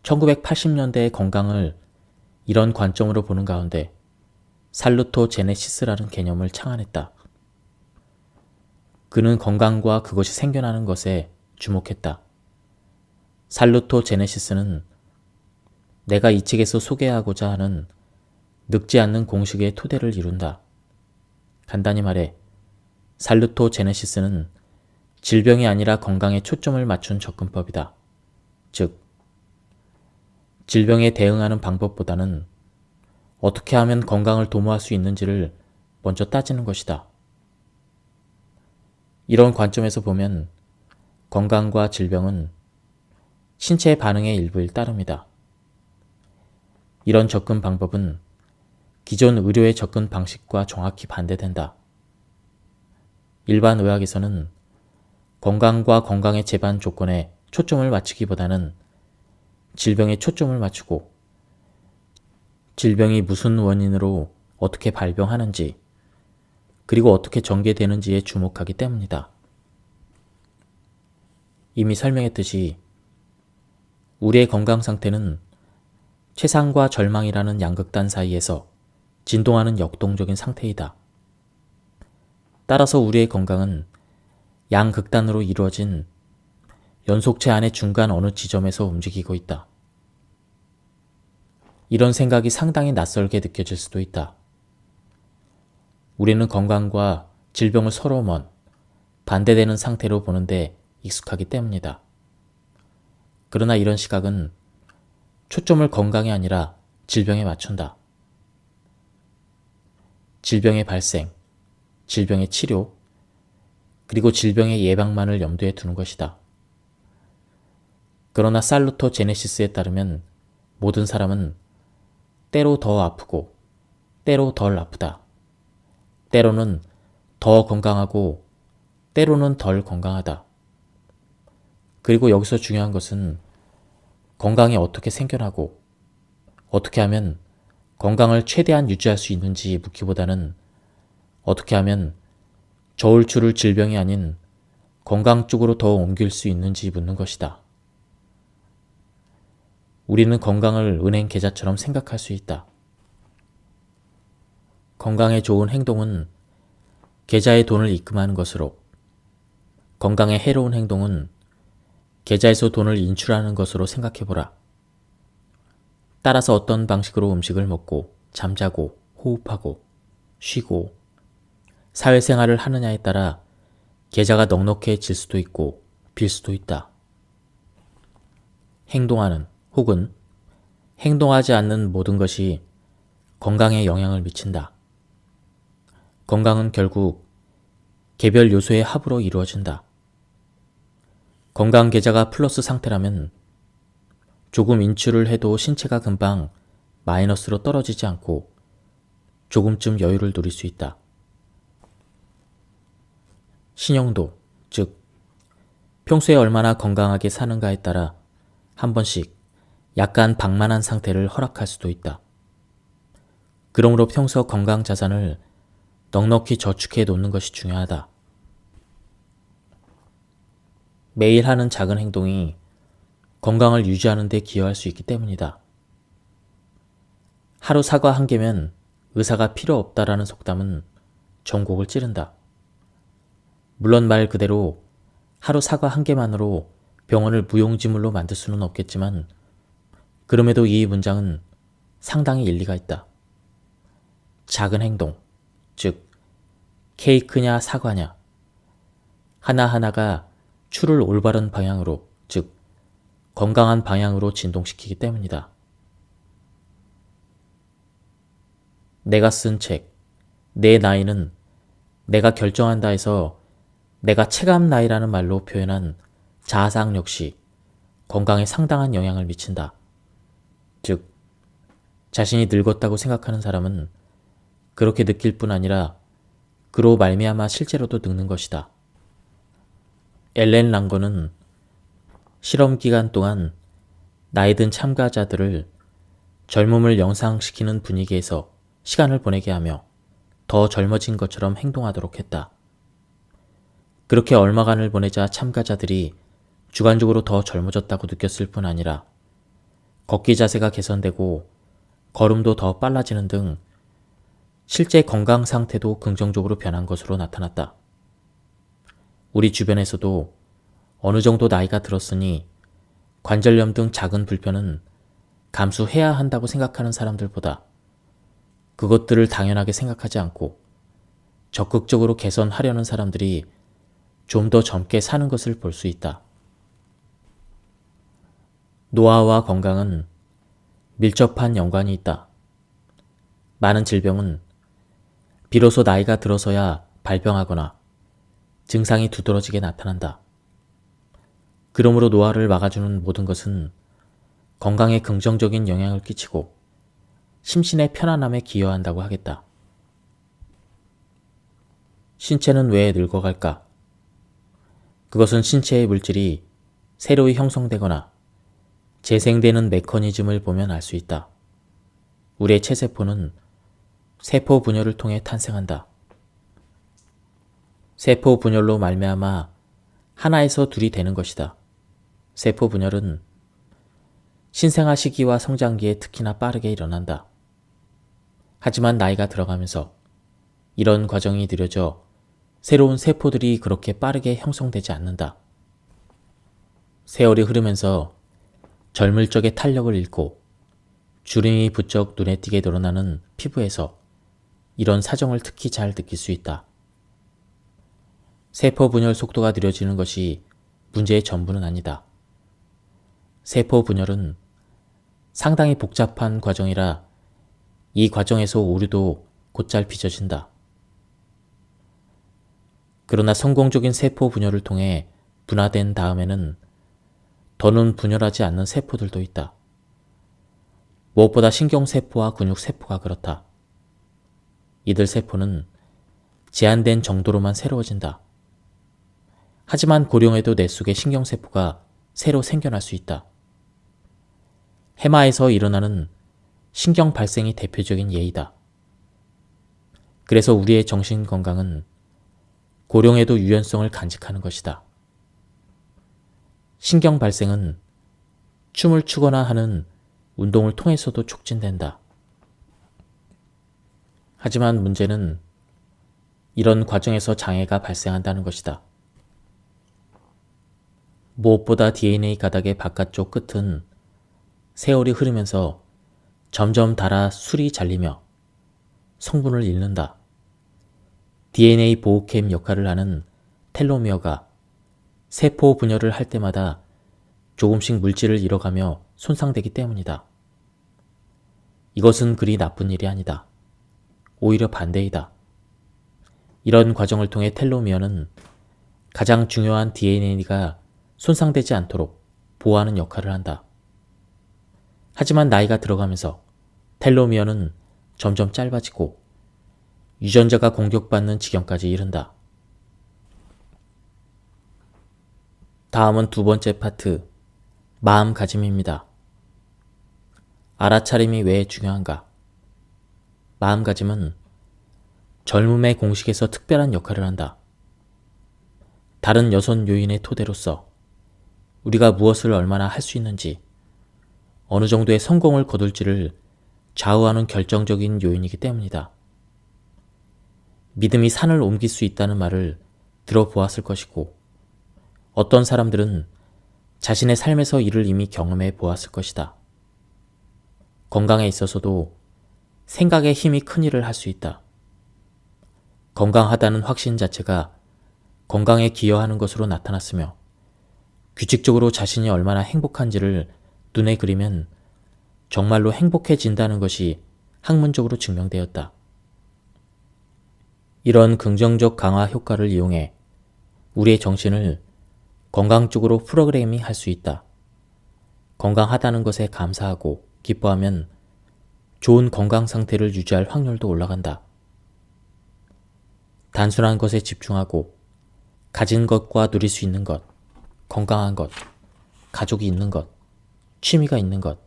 1980년대의 건강을 이런 관점으로 보는 가운데 살루토제네시스라는 개념을 창안했다. 그는 건강과 그것이 생겨나는 것에 주목했다. 살루토제네시스는 내가 이 책에서 소개하고자 하는 늙지 않는 공식의 토대를 이룬다. 간단히 말해 살루토제네시스는 질병이 아니라 건강에 초점을 맞춘 접근법이다. 즉, 질병에 대응하는 방법보다는 어떻게 하면 건강을 도모할 수 있는지를 먼저 따지는 것이다. 이런 관점에서 보면 건강과 질병은 신체 반응의 일부일 따름이다. 이런 접근 방법은 기존 의료의 접근 방식과 정확히 반대된다. 일반 의학에서는 건강과 건강의 재반 조건에 초점을 맞추기보다는 질병에 초점을 맞추고 질병이 무슨 원인으로 어떻게 발병하는지 그리고 어떻게 전개되는지에 주목하기 때문이다. 이미 설명했듯이 우리의 건강 상태는 최상과 절망이라는 양극단 사이에서 진동하는 역동적인 상태이다. 따라서 우리의 건강은 양극단으로 이루어진 연속체 안의 중간 어느 지점에서 움직이고 있다. 이런 생각이 상당히 낯설게 느껴질 수도 있다. 우리는 건강과 질병을 서로 반대되는 상태로 보는데 익숙하기 때문이다. 그러나 이런 시각은 초점을 건강이 아니라 질병에 맞춘다. 질병의 발생, 질병의 치료, 그리고 질병의 예방만을 염두에 두는 것이다. 그러나 살루토 제네시스에 따르면 모든 사람은 때로 더 아프고 때로 덜 아프다. 때로는 더 건강하고 때로는 덜 건강하다. 그리고 여기서 중요한 것은 건강이 어떻게 생겨나고 어떻게 하면 건강을 최대한 유지할 수 있는지 묻기보다는 어떻게 하면 저울추를 질병이 아닌 건강 쪽으로 더 옮길 수 있는지 묻는 것이다. 우리는 건강을 은행 계좌처럼 생각할 수 있다. 건강에 좋은 행동은 계좌에 돈을 입금하는 것으로, 건강에 해로운 행동은 계좌에서 돈을 인출하는 것으로 생각해보라. 따라서 어떤 방식으로 음식을 먹고 잠자고 호흡하고 쉬고 사회생활을 하느냐에 따라 계좌가 넉넉해질 수도 있고 빌 수도 있다. 행동하는 혹은 행동하지 않는 모든 것이 건강에 영향을 미친다. 건강은 결국 개별 요소의 합으로 이루어진다. 건강 계좌가 플러스 상태라면 조금 인출을 해도 신체가 금방 마이너스로 떨어지지 않고 조금쯤 여유를 누릴 수 있다. 신용도, 즉 평소에 얼마나 건강하게 사는가에 따라 한 번씩 약간 방만한 상태를 허락할 수도 있다. 그러므로 평소 건강 자산을 넉넉히 저축해 놓는 것이 중요하다. 매일 하는 작은 행동이 건강을 유지하는 데 기여할 수 있기 때문이다. 하루 사과 한 개면 의사가 필요 없다라는 속담은 전곡을 찌른다. 물론 말 그대로 하루 사과 한 개만으로 병원을 무용지물로 만들 수는 없겠지만 그럼에도 이 문장은 상당히 일리가 있다. 작은 행동, 즉 케이크냐 사과냐 하나하나가 추를 올바른 방향으로, 즉 건강한 방향으로 진동시키기 때문이다. 내가 쓴 책, 내 나이는 내가 결정한다 해서 내가 체감 나이라는 말로 표현한 자아상 역시 건강에 상당한 영향을 미친다. 즉, 자신이 늙었다고 생각하는 사람은 그렇게 느낄 뿐 아니라 그로 말미암아 실제로도 늙는 것이다. 엘렌 랑거는 실험 기간 동안 나이든 참가자들을 젊음을 영상시키는 분위기에서 시간을 보내게 하며 더 젊어진 것처럼 행동하도록 했다. 그렇게 얼마간을 보내자 참가자들이 주관적으로 더 젊어졌다고 느꼈을 뿐 아니라 걷기 자세가 개선되고 걸음도 더 빨라지는 등 실제 건강 상태도 긍정적으로 변한 것으로 나타났다. 우리 주변에서도 어느 정도 나이가 들었으니 관절염 등 작은 불편은 감수해야 한다고 생각하는 사람들보다 그것들을 당연하게 생각하지 않고 적극적으로 개선하려는 사람들이 좀 더 젊게 사는 것을 볼 수 있다. 노화와 건강은 밀접한 연관이 있다. 많은 질병은 비로소 나이가 들어서야 발병하거나 증상이 두드러지게 나타난다. 그러므로 노화를 막아주는 모든 것은 건강에 긍정적인 영향을 끼치고 심신의 편안함에 기여한다고 하겠다. 신체는 왜 늙어갈까? 그것은 신체의 물질이 새로이 형성되거나 재생되는 메커니즘을 보면 알 수 있다. 우리의 체세포는 세포 분열을 통해 탄생한다. 세포 분열로 말미암아 하나에서 둘이 되는 것이다. 세포 분열은 신생아 시기와 성장기에 특히나 빠르게 일어난다. 하지만 나이가 들어가면서 이런 과정이 느려져 새로운 세포들이 그렇게 빠르게 형성되지 않는다. 세월이 흐르면서 젊을 적의 탄력을 잃고 주름이 부쩍 눈에 띄게 드러나는 피부에서 이런 사정을 특히 잘 느낄 수 있다. 세포 분열 속도가 느려지는 것이 문제의 전부는 아니다. 세포 분열은 상당히 복잡한 과정이라 이 과정에서 오류도 곧잘 빚어진다. 그러나 성공적인 세포 분열을 통해 분화된 다음에는 더는 분열하지 않는 세포들도 있다. 무엇보다 신경세포와 근육세포가 그렇다. 이들 세포는 제한된 정도로만 새로워진다. 하지만 고령에도 뇌 속에 신경세포가 새로 생겨날 수 있다. 해마에서 일어나는 신경 발생이 대표적인 예이다. 그래서 우리의 정신 건강은 고령에도 유연성을 간직하는 것이다. 신경 발생은 춤을 추거나 하는 운동을 통해서도 촉진된다. 하지만 문제는 이런 과정에서 장애가 발생한다는 것이다. 무엇보다 DNA 가닥의 바깥쪽 끝은 세월이 흐르면서 점점 닳아 술이 잘리며 성분을 잃는다. DNA 보호캠 역할을 하는 텔로미어가 세포 분열을 할 때마다 조금씩 물질을 잃어가며 손상되기 때문이다. 이것은 그리 나쁜 일이 아니다. 오히려 반대이다. 이런 과정을 통해 텔로미어는 가장 중요한 DNA가 손상되지 않도록 보호하는 역할을 한다. 하지만 나이가 들어가면서 텔로미어는 점점 짧아지고 유전자가 공격받는 지경까지 이른다. 다음은 두 번째 파트, 마음가짐입니다. 알아차림이 왜 중요한가? 마음가짐은 젊음의 공식에서 특별한 역할을 한다. 다른 여섯 요인의 토대로서 우리가 무엇을 얼마나 할 수 있는지, 어느 정도의 성공을 거둘지를 좌우하는 결정적인 요인이기 때문이다. 믿음이 산을 옮길 수 있다는 말을 들어보았을 것이고, 어떤 사람들은 자신의 삶에서 이를 이미 경험해 보았을 것이다. 건강에 있어서도 생각의 힘이 큰 일을 할 수 있다. 건강하다는 확신 자체가 건강에 기여하는 것으로 나타났으며, 규칙적으로 자신이 얼마나 행복한지를 눈에 그리면 정말로 행복해진다는 것이 학문적으로 증명되었다. 이런 긍정적 강화 효과를 이용해 우리의 정신을 건강 쪽으로 프로그래밍 할 수 있다. 건강하다는 것에 감사하고 기뻐하면 좋은 건강 상태를 유지할 확률도 올라간다. 단순한 것에 집중하고 가진 것과 누릴 수 있는 것, 건강한 것, 가족이 있는 것, 취미가 있는 것,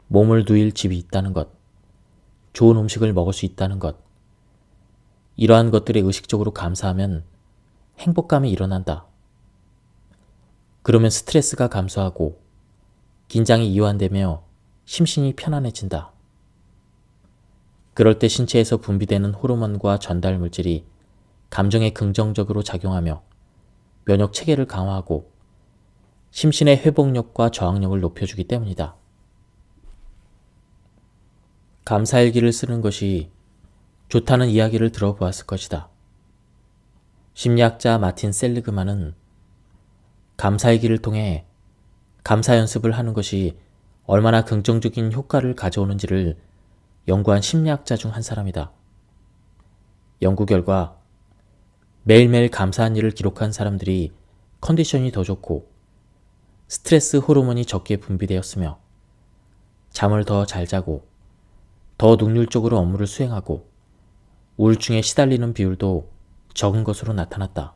몸을 누일 집이 있다는 것, 좋은 음식을 먹을 수 있다는 것, 이러한 것들에 의식적으로 감사하면 행복감이 일어난다. 그러면 스트레스가 감소하고 긴장이 이완되며 심신이 편안해진다. 그럴 때 신체에서 분비되는 호르몬과 전달 물질이 감정에 긍정적으로 작용하며 면역 체계를 강화하고 심신의 회복력과 저항력을 높여주기 때문이다. 감사일기를 쓰는 것이 좋다는 이야기를 들어보았을 것이다. 심리학자 마틴 셀리그만은 감사일기를 통해 감사 연습을 하는 것이 얼마나 긍정적인 효과를 가져오는지를 연구한 심리학자 중 한 사람이다. 연구 결과 매일매일 감사한 일을 기록한 사람들이 컨디션이 더 좋고 스트레스 호르몬이 적게 분비되었으며 잠을 더 잘 자고 더 능률적으로 업무를 수행하고 우울증에 시달리는 비율도 적은 것으로 나타났다.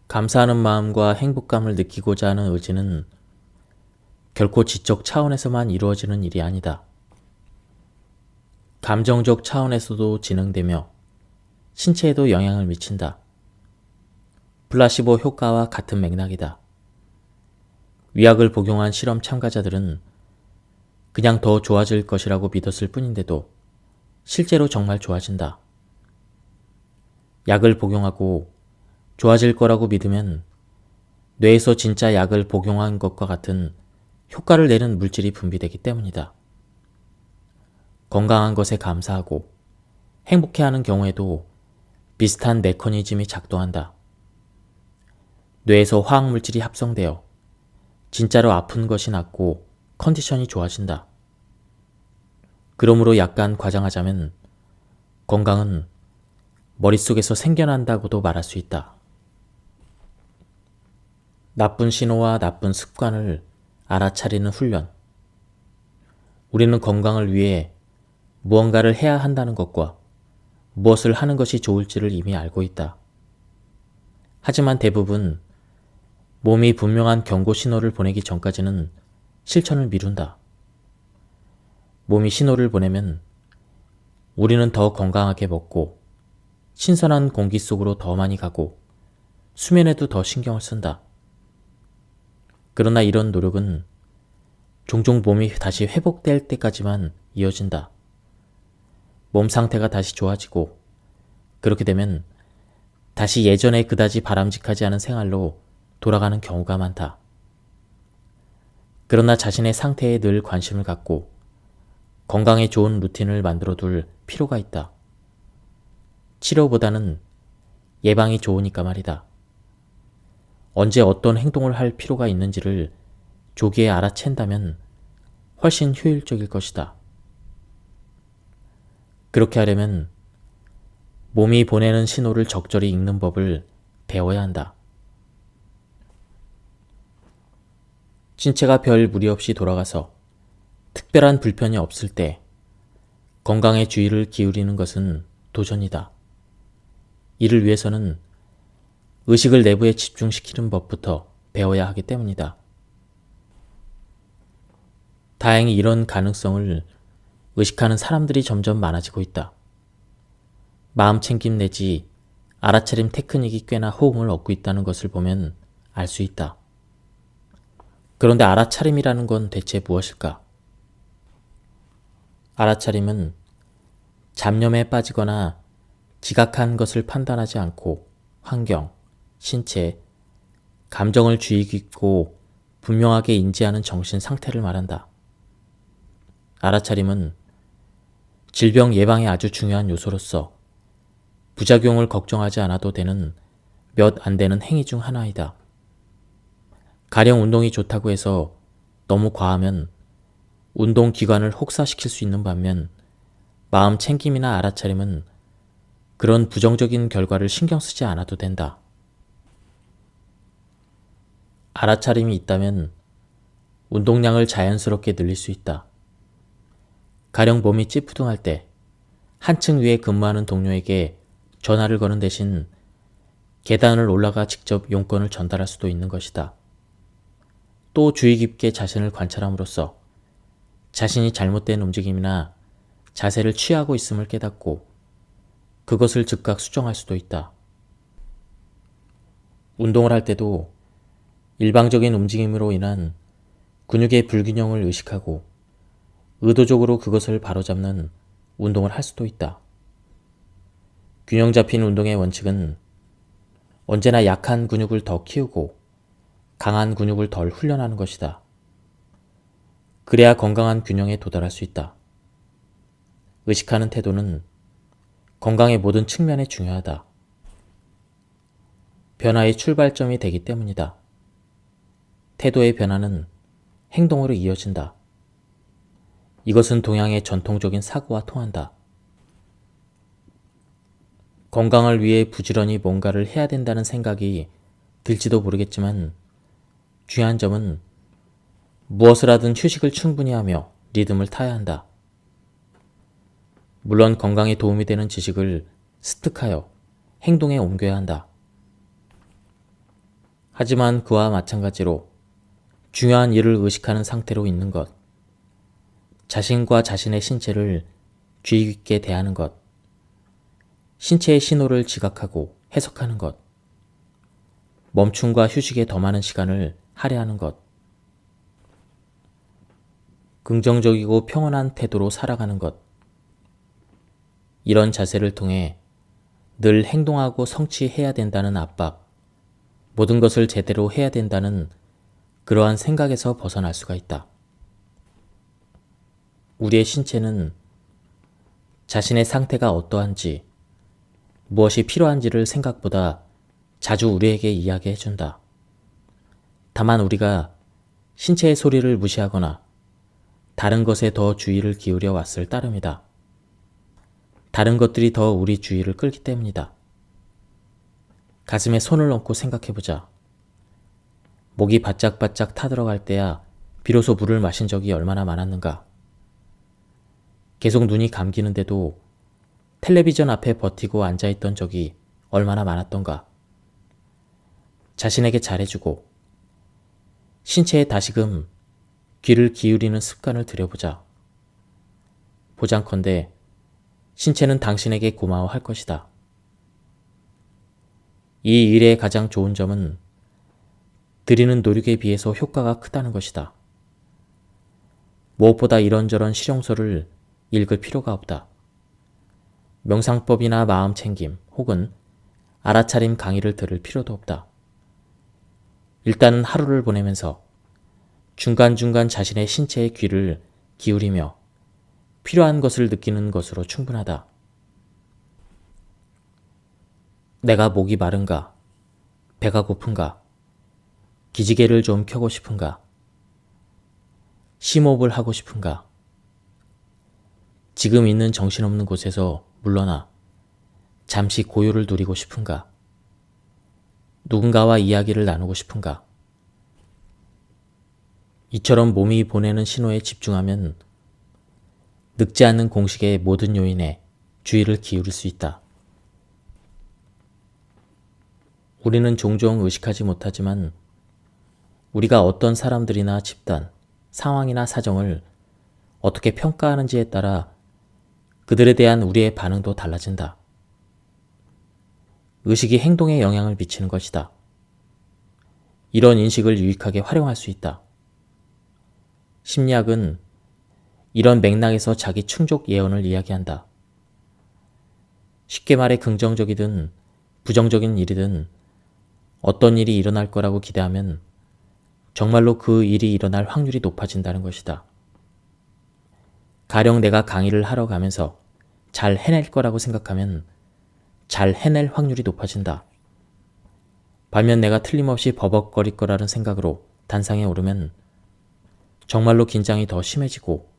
감사하는 마음과 행복감을 느끼고자 하는 의지는 결코 지적 차원에서만 이루어지는 일이 아니다. 감정적 차원에서도 진행되며 신체에도 영향을 미친다. 플라시보 효과와 같은 맥락이다. 위약을 복용한 실험 참가자들은 그냥 더 좋아질 것이라고 믿었을 뿐인데도 실제로 정말 좋아진다. 약을 복용하고 좋아질 거라고 믿으면 뇌에서 진짜 약을 복용한 것과 같은 효과를 내는 물질이 분비되기 때문이다. 건강한 것에 감사하고 행복해하는 경우에도 비슷한 메커니즘이 작동한다. 뇌에서 화학물질이 합성되어 진짜로 아픈 것이 낫고 컨디션이 좋아진다. 그러므로 약간 과장하자면 건강은 머릿속에서 생겨난다고도 말할 수 있다. 나쁜 신호와 나쁜 습관을 알아차리는 훈련. 우리는 건강을 위해 무언가를 해야 한다는 것과 무엇을 하는 것이 좋을지를 이미 알고 있다. 하지만 대부분 몸이 분명한 경고 신호를 보내기 전까지는 실천을 미룬다. 몸이 신호를 보내면 우리는 더 건강하게 먹고 신선한 공기 속으로 더 많이 가고 수면에도 더 신경을 쓴다. 그러나 이런 노력은 종종 몸이 다시 회복될 때까지만 이어진다. 몸 상태가 다시 좋아지고 그렇게 되면 다시 예전에 그다지 바람직하지 않은 생활로 돌아가는 경우가 많다. 그러나 자신의 상태에 늘 관심을 갖고 건강에 좋은 루틴을 만들어 둘 필요가 있다. 치료보다는 예방이 좋으니까 말이다. 언제 어떤 행동을 할 필요가 있는지를 조기에 알아챈다면 훨씬 효율적일 것이다. 그렇게 하려면 몸이 보내는 신호를 적절히 읽는 법을 배워야 한다. 신체가 별 무리 없이 돌아가서 특별한 불편이 없을 때 건강에 주의를 기울이는 것은 도전이다. 이를 위해서는 의식을 내부에 집중시키는 법부터 배워야 하기 때문이다. 다행히 이런 가능성을 의식하는 사람들이 점점 많아지고 있다. 마음 챙김 내지 알아차림 테크닉이 꽤나 호응을 얻고 있다는 것을 보면 알 수 있다. 그런데 알아차림이라는 건 대체 무엇일까? 알아차림은 잡념에 빠지거나 지각한 것을 판단하지 않고 환경, 신체, 감정을 주의 깊고 분명하게 인지하는 정신 상태를 말한다. 알아차림은 질병 예방에 아주 중요한 요소로서 부작용을 걱정하지 않아도 되는 몇 안 되는 행위 중 하나이다. 가령 운동이 좋다고 해서 너무 과하면 운동기관을 혹사시킬 수 있는 반면 마음 챙김이나 알아차림은 그런 부정적인 결과를 신경 쓰지 않아도 된다. 알아차림이 있다면 운동량을 자연스럽게 늘릴 수 있다. 가령 몸이 찌뿌둥할 때 한층 위에 근무하는 동료에게 전화를 거는 대신 계단을 올라가 직접 용건을 전달할 수도 있는 것이다. 또 주의 깊게 자신을 관찰함으로써 자신이 잘못된 움직임이나 자세를 취하고 있음을 깨닫고 그것을 즉각 수정할 수도 있다. 운동을 할 때도 일방적인 움직임으로 인한 근육의 불균형을 의식하고 의도적으로 그것을 바로잡는 운동을 할 수도 있다. 균형 잡힌 운동의 원칙은 언제나 약한 근육을 더 키우고 강한 근육을 덜 훈련하는 것이다. 그래야 건강한 균형에 도달할 수 있다. 의식하는 태도는 건강의 모든 측면에 중요하다. 변화의 출발점이 되기 때문이다. 태도의 변화는 행동으로 이어진다. 이것은 동양의 전통적인 사고와 통한다. 건강을 위해 부지런히 뭔가를 해야 된다는 생각이 들지도 모르겠지만 중요한 점은 무엇을 하든 휴식을 충분히 하며 리듬을 타야 한다. 물론 건강에 도움이 되는 지식을 습득하여 행동에 옮겨야 한다. 하지만 그와 마찬가지로 중요한 일을 의식하는 상태로 있는 것, 자신과 자신의 신체를 주의 깊게 대하는 것, 신체의 신호를 지각하고 해석하는 것, 멈춤과 휴식에 더 많은 시간을 할애하는 것, 긍정적이고 평온한 태도로 살아가는 것. 이런 자세를 통해 늘 행동하고 성취해야 된다는 압박, 모든 것을 제대로 해야 된다는 그러한 생각에서 벗어날 수가 있다. 우리의 신체는 자신의 상태가 어떠한지, 무엇이 필요한지를 생각보다 자주 우리에게 이야기해준다. 다만 우리가 신체의 소리를 무시하거나 다른 것에 더 주의를 기울여 왔을 따름이다. 다른 것들이 더 우리 주의를 끌기 때문이다. 가슴에 손을 얹고 생각해보자. 목이 바짝바짝 타들어갈 때야 비로소 물을 마신 적이 얼마나 많았는가. 계속 눈이 감기는데도 텔레비전 앞에 버티고 앉아있던 적이 얼마나 많았던가. 자신에게 잘해주고 신체에 다시금 귀를 기울이는 습관을 들여보자. 보장컨대 신체는 당신에게 고마워할 것이다. 이 일의 가장 좋은 점은 들이는 노력에 비해서 효과가 크다는 것이다. 무엇보다 이런저런 실용서를 읽을 필요가 없다. 명상법이나 마음챙김 혹은 알아차림 강의를 들을 필요도 없다. 일단은 하루를 보내면서 중간중간 자신의 신체의 귀를 기울이며 필요한 것을 느끼는 것으로 충분하다. 내가 목이 마른가? 배가 고픈가? 기지개를 좀 켜고 싶은가? 심호흡을 하고 싶은가? 지금 있는 정신없는 곳에서 물러나 잠시 고요를 누리고 싶은가? 누군가와 이야기를 나누고 싶은가? 이처럼 몸이 보내는 신호에 집중하면 늙지 않는 공식의 모든 요인에 주의를 기울일 수 있다. 우리는 종종 의식하지 못하지만 우리가 어떤 사람들이나 집단, 상황이나 사정을 어떻게 평가하는지에 따라 그들에 대한 우리의 반응도 달라진다. 의식이 행동에 영향을 미치는 것이다. 이런 인식을 유익하게 활용할 수 있다. 심리학은 이런 맥락에서 자기 충족 예언을 이야기한다. 쉽게 말해 긍정적이든 부정적인 일이든 어떤 일이 일어날 거라고 기대하면 정말로 그 일이 일어날 확률이 높아진다는 것이다. 가령 내가 강의를 하러 가면서 잘 해낼 거라고 생각하면 잘 해낼 확률이 높아진다. 반면 내가 틀림없이 버벅거릴 거라는 생각으로 단상에 오르면 정말로 긴장이 더 심해지고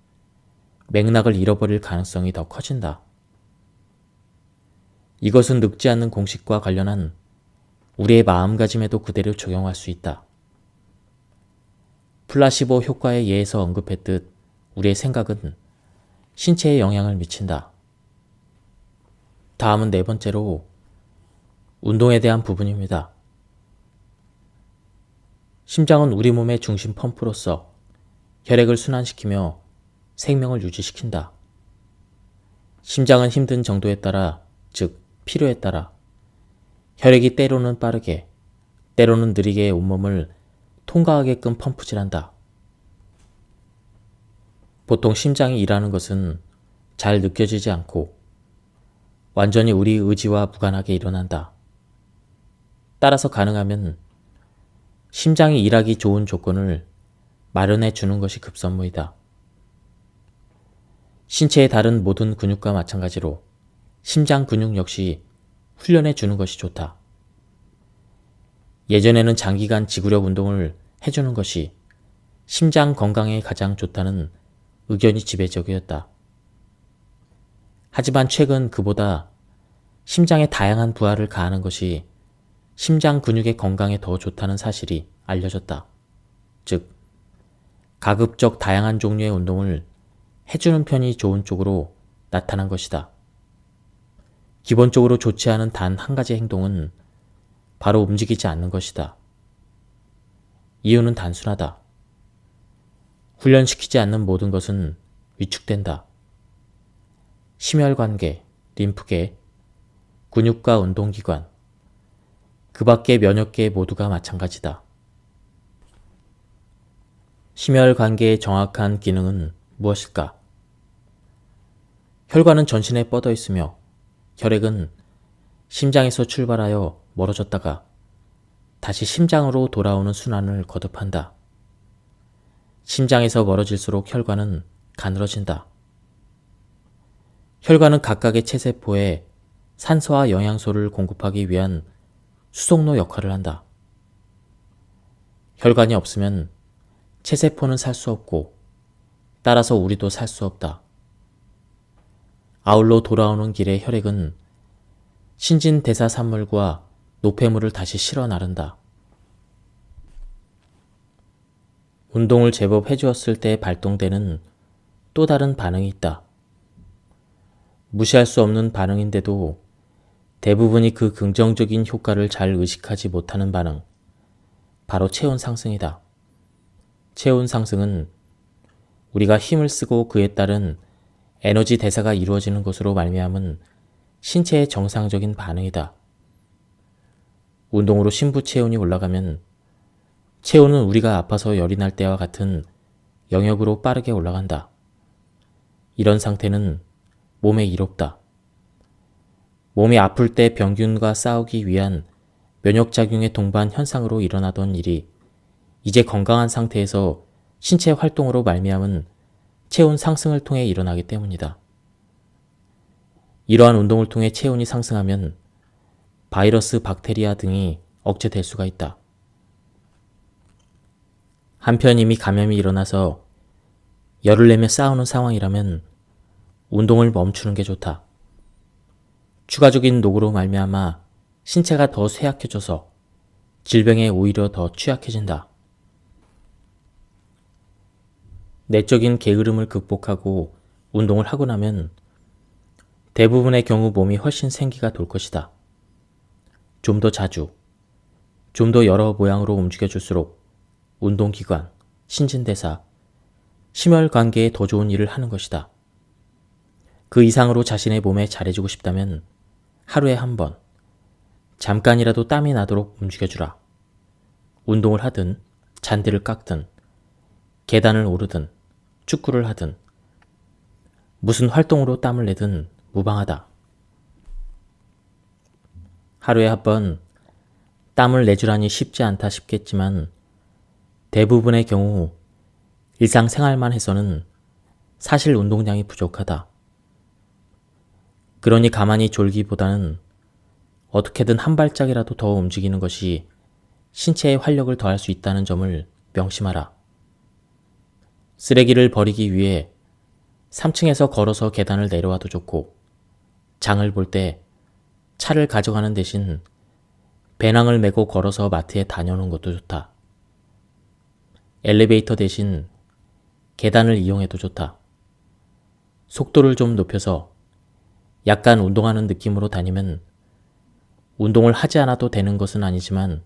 맥락을 잃어버릴 가능성이 더 커진다. 이것은 늙지 않는 공식과 관련한 우리의 마음가짐에도 그대로 적용할 수 있다. 플라시보 효과에 예에서 언급했듯 우리의 생각은 신체에 영향을 미친다. 다음은 네 번째로 운동에 대한 부분입니다. 심장은 우리 몸의 중심 펌프로서 혈액을 순환시키며 생명을 유지시킨다. 심장은 힘든 정도에 따라, 즉 필요에 따라 혈액이 때로는 빠르게, 때로는 느리게 온몸을 통과하게끔 펌프질한다. 보통 심장이 일하는 것은 잘 느껴지지 않고 완전히 우리 의지와 무관하게 일어난다. 따라서 가능하면 심장이 일하기 좋은 조건을 마련해 주는 것이 급선무이다. 신체의 다른 모든 근육과 마찬가지로 심장 근육 역시 훈련해 주는 것이 좋다. 예전에는 장기간 지구력 운동을 해주는 것이 심장 건강에 가장 좋다는 의견이 지배적이었다. 하지만 최근 그보다 심장에 다양한 부하를 가하는 것이 심장 근육의 건강에 더 좋다는 사실이 알려졌다. 즉, 가급적 다양한 종류의 운동을 해주는 편이 좋은 쪽으로 나타난 것이다. 기본적으로 좋지 않은 단 한 가지 행동은 바로 움직이지 않는 것이다. 이유는 단순하다. 훈련시키지 않는 모든 것은 위축된다. 심혈관계, 림프계, 근육과 운동기관, 그 밖의 면역계 모두가 마찬가지다. 심혈관계의 정확한 기능은 무엇일까? 혈관은 전신에 뻗어 있으며 혈액은 심장에서 출발하여 멀어졌다가 다시 심장으로 돌아오는 순환을 거듭한다. 심장에서 멀어질수록 혈관은 가늘어진다. 혈관은 각각의 체세포에 산소와 영양소를 공급하기 위한 수송로 역할을 한다. 혈관이 없으면 체세포는 살 수 없고 따라서 우리도 살 수 없다. 아울러 돌아오는 길에 혈액은 신진대사 산물과 노폐물을 다시 실어 나른다. 운동을 제법 해주었을 때 발동되는 또 다른 반응이 있다. 무시할 수 없는 반응인데도 대부분이 그 긍정적인 효과를 잘 의식하지 못하는 반응, 바로 체온 상승이다. 체온 상승은 우리가 힘을 쓰고 그에 따른 에너지 대사가 이루어지는 것으로 말미암은 신체의 정상적인 반응이다. 운동으로 심부 체온이 올라가면 체온은 우리가 아파서 열이 날 때와 같은 영역으로 빠르게 올라간다. 이런 상태는 몸에 이롭다. 몸이 아플 때 병균과 싸우기 위한 면역작용의 동반 현상으로 일어나던 일이 이제 건강한 상태에서 신체 활동으로 말미암은 체온 상승을 통해 일어나기 때문이다. 이러한 운동을 통해 체온이 상승하면 바이러스, 박테리아 등이 억제될 수가 있다. 한편 이미 감염이 일어나서 열을 내며 싸우는 상황이라면 운동을 멈추는 게 좋다. 추가적인 노고로 말미암아 신체가 더 쇠약해져서 질병에 오히려 더 취약해진다. 내적인 게으름을 극복하고 운동을 하고 나면 대부분의 경우 몸이 훨씬 생기가 돌 것이다. 좀 더 자주, 좀 더 여러 모양으로 움직여줄수록 운동기관, 신진대사, 심혈관계에 더 좋은 일을 하는 것이다. 그 이상으로 자신의 몸에 잘해주고 싶다면 하루에 한 번, 잠깐이라도 땀이 나도록 움직여주라. 운동을 하든, 잔디를 깎든, 계단을 오르든, 축구를 하든, 무슨 활동으로 땀을 내든 무방하다. 하루에 한 번 땀을 내주라니 쉽지 않다 싶겠지만 대부분의 경우 일상생활만 해서는 사실 운동량이 부족하다. 그러니 가만히 졸기보다는 어떻게든 한 발짝이라도 더 움직이는 것이 신체에 활력을 더할 수 있다는 점을 명심하라. 쓰레기를 버리기 위해 3층에서 걸어서 계단을 내려와도 좋고, 장을 볼 때 차를 가져가는 대신 배낭을 메고 걸어서 마트에 다녀오는 것도 좋다. 엘리베이터 대신 계단을 이용해도 좋다. 속도를 좀 높여서 약간 운동하는 느낌으로 다니면 운동을 하지 않아도 되는 것은 아니지만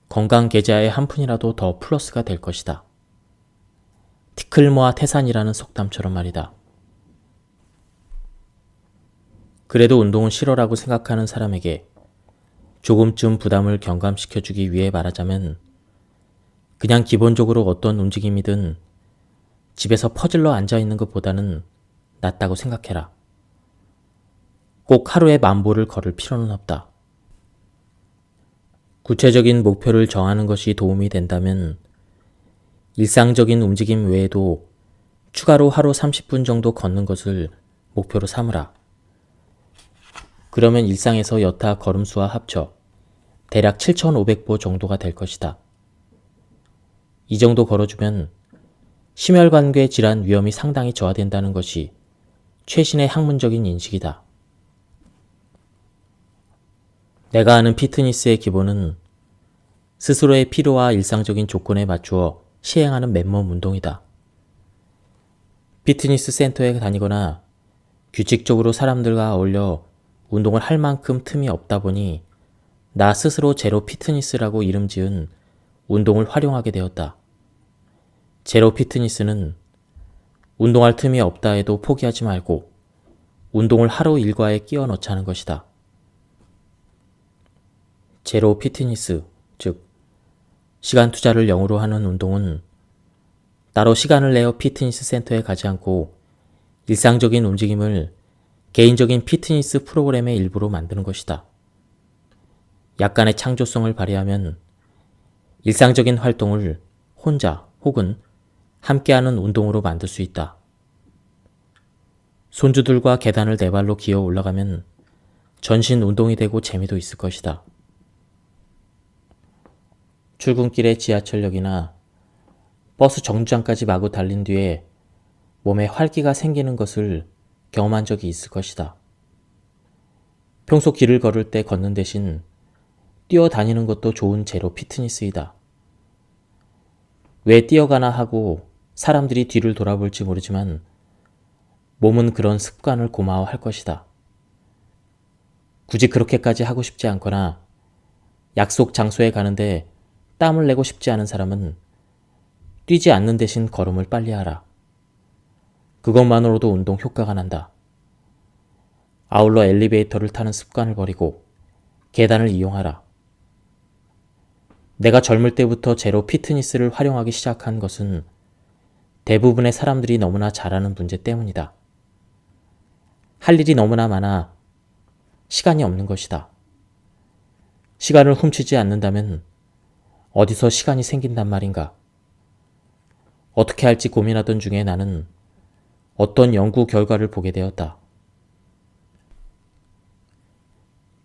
건강 계좌에 한 푼이라도 더 플러스가 될 것이다. 티끌모아 태산이라는 속담처럼 말이다. 그래도 운동은 싫어라고 생각하는 사람에게 조금쯤 부담을 경감시켜주기 위해 말하자면 그냥 기본적으로 어떤 움직임이든 집에서 퍼질러 앉아있는 것보다는 낫다고 생각해라. 꼭 하루에 10,000보를 걸을 필요는 없다. 구체적인 목표를 정하는 것이 도움이 된다면 일상적인 움직임 외에도 추가로 하루 30분 정도 걷는 것을 목표로 삼으라. 그러면 일상에서 여타 걸음수와 합쳐 대략 7,500보 정도가 될 것이다. 이 정도 걸어주면 심혈관계 질환 위험이 상당히 저하된다는 것이 최신의 학문적인 인식이다. 내가 아는 피트니스의 기본은 스스로의 필요와 일상적인 조건에 맞추어 시행하는 맨몸 운동이다. 피트니스 센터에 다니거나 규칙적으로 사람들과 어울려 운동을 할 만큼 틈이 없다 보니 나 스스로 제로 피트니스라고 이름 지은 운동을 활용하게 되었다. 제로 피트니스는 운동할 틈이 없다 해도 포기하지 말고 운동을 하루 일과에 끼워 넣자는 것이다. 제로 피트니스, 즉 시간 투자를 0으로 하는 운동은 따로 시간을 내어 피트니스 센터에 가지 않고 일상적인 움직임을 개인적인 피트니스 프로그램의 일부로 만드는 것이다. 약간의 창조성을 발휘하면 일상적인 활동을 혼자 혹은 함께하는 운동으로 만들 수 있다. 손주들과 계단을 네 발로 기어 올라가면 전신 운동이 되고 재미도 있을 것이다. 출근길의 지하철역이나 버스 정류장까지 마구 달린 뒤에 몸에 활기가 생기는 것을 경험한 적이 있을 것이다. 평소 길을 걸을 때 걷는 대신 뛰어다니는 것도 좋은 제로 피트니스이다. 왜 뛰어가나 하고 사람들이 뒤를 돌아볼지 모르지만 몸은 그런 습관을 고마워할 것이다. 굳이 그렇게까지 하고 싶지 않거나 약속 장소에 가는데 땀을 내고 싶지 않은 사람은 뛰지 않는 대신 걸음을 빨리 하라. 그것만으로도 운동 효과가 난다. 아울러 엘리베이터를 타는 습관을 버리고 계단을 이용하라. 내가 젊을 때부터 제로 피트니스를 활용하기 시작한 것은 대부분의 사람들이 너무나 잘하는 문제 때문이다. 할 일이 너무나 많아 시간이 없는 것이다. 시간을 훔치지 않는다면 어디서 시간이 생긴단 말인가? 어떻게 할지 고민하던 중에 나는 어떤 연구 결과를 보게 되었다.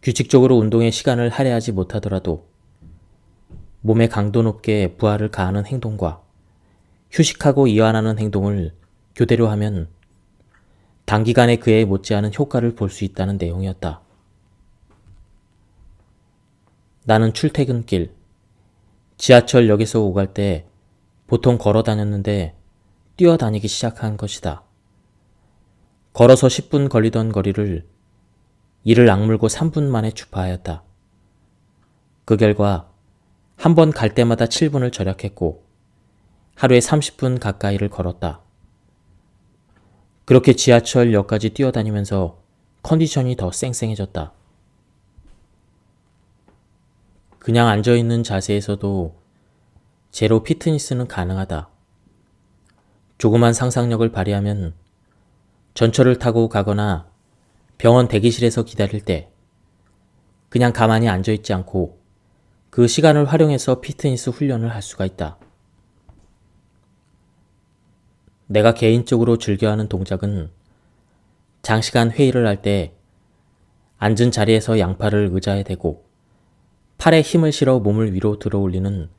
규칙적으로 운동에 시간을 할애하지 못하더라도 몸에 강도 높게 부하를 가하는 행동과 휴식하고 이완하는 행동을 교대로 하면 단기간에 그에 못지않은 효과를 볼 수 있다는 내용이었다. 나는 출퇴근길, 지하철역에서 오갈 때 보통 걸어 다녔는데 뛰어다니기 시작한 것이다. 걸어서 10분 걸리던 거리를 이를 악물고 3분 만에 주파하였다. 그 결과 한 번 갈 때마다 7분을 절약했고 하루에 30분 가까이를 걸었다. 그렇게 지하철역까지 뛰어다니면서 컨디션이 더 쌩쌩해졌다. 그냥 앉아있는 자세에서도 제로 피트니스는 가능하다. 조그만 상상력을 발휘하면 전철을 타고 가거나 병원 대기실에서 기다릴 때 그냥 가만히 앉아있지 않고 그 시간을 활용해서 피트니스 훈련을 할 수가 있다. 내가 개인적으로 즐겨하는 동작은 장시간 회의를 할 때 앉은 자리에서 양팔을 의자에 대고 팔에 힘을 실어 몸을 위로 들어 올리는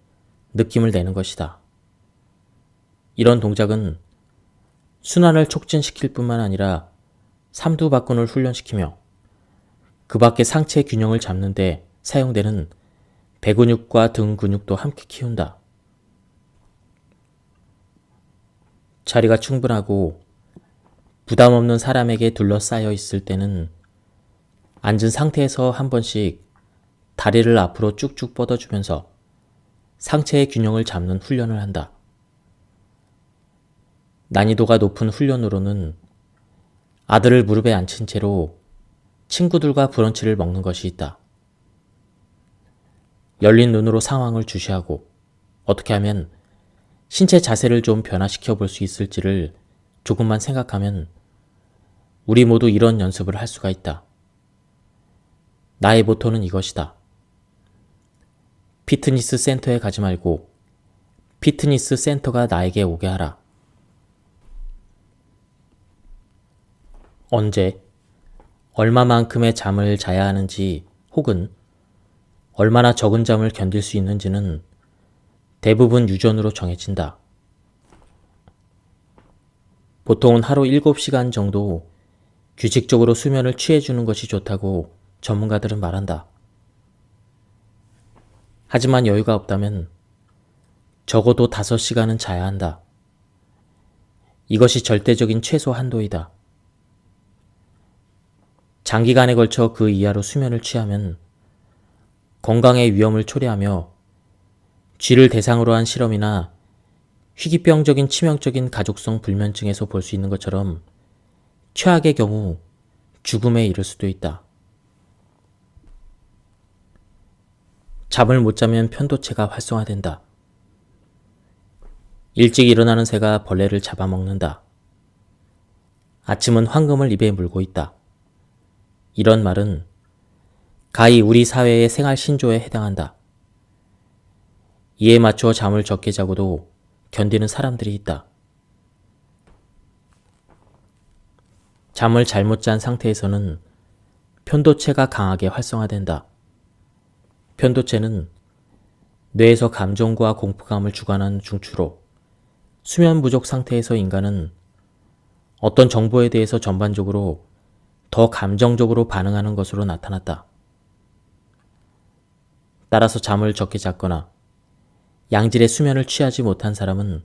느낌을 내는 것이다. 이런 동작은 순환을 촉진시킬 뿐만 아니라 삼두박근을 훈련시키며 그 밖에 상체 균형을 잡는 데 사용되는 배근육과 등 근육도 함께 키운다. 자리가 충분하고 부담 없는 사람에게 둘러싸여 있을 때는 앉은 상태에서 한 번씩 다리를 앞으로 쭉쭉 뻗어주면서 상체의 균형을 잡는 훈련을 한다. 난이도가 높은 훈련으로는 아들을 무릎에 앉힌 채로 친구들과 브런치를 먹는 것이 있다. 열린 눈으로 상황을 주시하고 어떻게 하면 신체 자세를 좀 변화시켜 볼 수 있을지를 조금만 생각하면 우리 모두 이런 연습을 할 수가 있다. 나의 모토는 이것이다. 피트니스 센터에 가지 말고 피트니스 센터가 나에게 오게 하라. 언제, 얼마만큼의 잠을 자야 하는지 혹은 얼마나 적은 잠을 견딜 수 있는지는 대부분 유전으로 정해진다. 보통은 하루 7시간 정도 규칙적으로 수면을 취해주는 것이 좋다고 전문가들은 말한다. 하지만 여유가 없다면 적어도 5시간은 자야 한다. 이것이 절대적인 최소 한도이다. 장기간에 걸쳐 그 이하로 수면을 취하면 건강에 위험을 초래하며 쥐를 대상으로 한 실험이나 희귀병적인 치명적인 가족성 불면증에서 볼 수 있는 것처럼 최악의 경우 죽음에 이를 수도 있다. 잠을 못 자면 편도체가 활성화된다. 일찍 일어나는 새가 벌레를 잡아먹는다. 아침은 황금을 입에 물고 있다. 이런 말은 가히 우리 사회의 생활 신조에 해당한다. 이에 맞춰 잠을 적게 자고도 견디는 사람들이 있다. 잠을 잘못 잔 상태에서는 편도체가 강하게 활성화된다. 편도체는 뇌에서 감정과 공포감을 주관하는 중추로 수면 부족 상태에서 인간은 어떤 정보에 대해서 전반적으로 더 감정적으로 반응하는 것으로 나타났다. 따라서 잠을 적게 잤거나 양질의 수면을 취하지 못한 사람은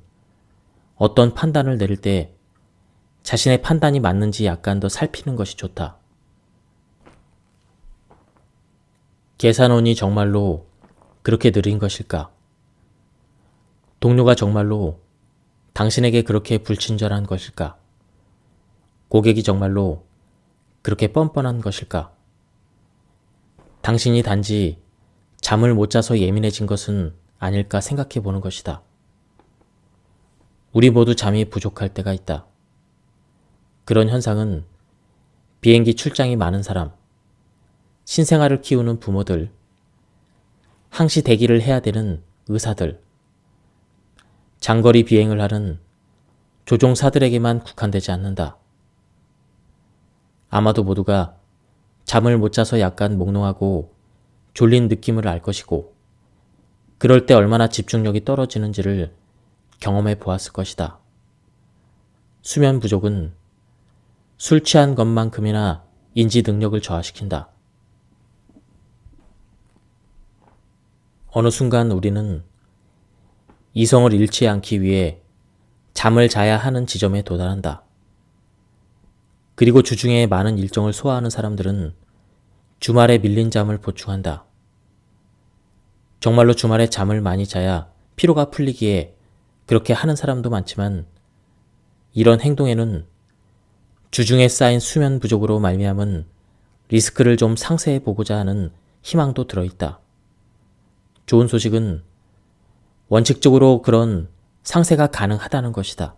어떤 판단을 내릴 때 자신의 판단이 맞는지 약간 더 살피는 것이 좋다. 계산원이 정말로 그렇게 느린 것일까? 동료가 정말로 당신에게 그렇게 불친절한 것일까? 고객이 정말로 그렇게 뻔뻔한 것일까? 당신이 단지 잠을 못 자서 예민해진 것은 아닐까 생각해 보는 것이다. 우리 모두 잠이 부족할 때가 있다. 그런 현상은 비행기 출장이 많은 사람, 신생아를 키우는 부모들, 항시 대기를 해야 되는 의사들, 장거리 비행을 하는 조종사들에게만 국한되지 않는다. 아마도 모두가 잠을 못 자서 약간 몽롱하고 졸린 느낌을 알 것이고, 그럴 때 얼마나 집중력이 떨어지는지를 경험해 보았을 것이다. 수면 부족은 술 취한 것만큼이나 인지 능력을 저하시킨다. 어느 순간 우리는 이성을 잃지 않기 위해 잠을 자야 하는 지점에 도달한다. 그리고 주중에 많은 일정을 소화하는 사람들은 주말에 밀린 잠을 보충한다. 정말로 주말에 잠을 많이 자야 피로가 풀리기에 그렇게 하는 사람도 많지만, 이런 행동에는 주중에 쌓인 수면 부족으로 말미암은 리스크를 좀 상쇄해 보고자 하는 희망도 들어있다. 좋은 소식은 원칙적으로 그런 상쇄가 가능하다는 것이다.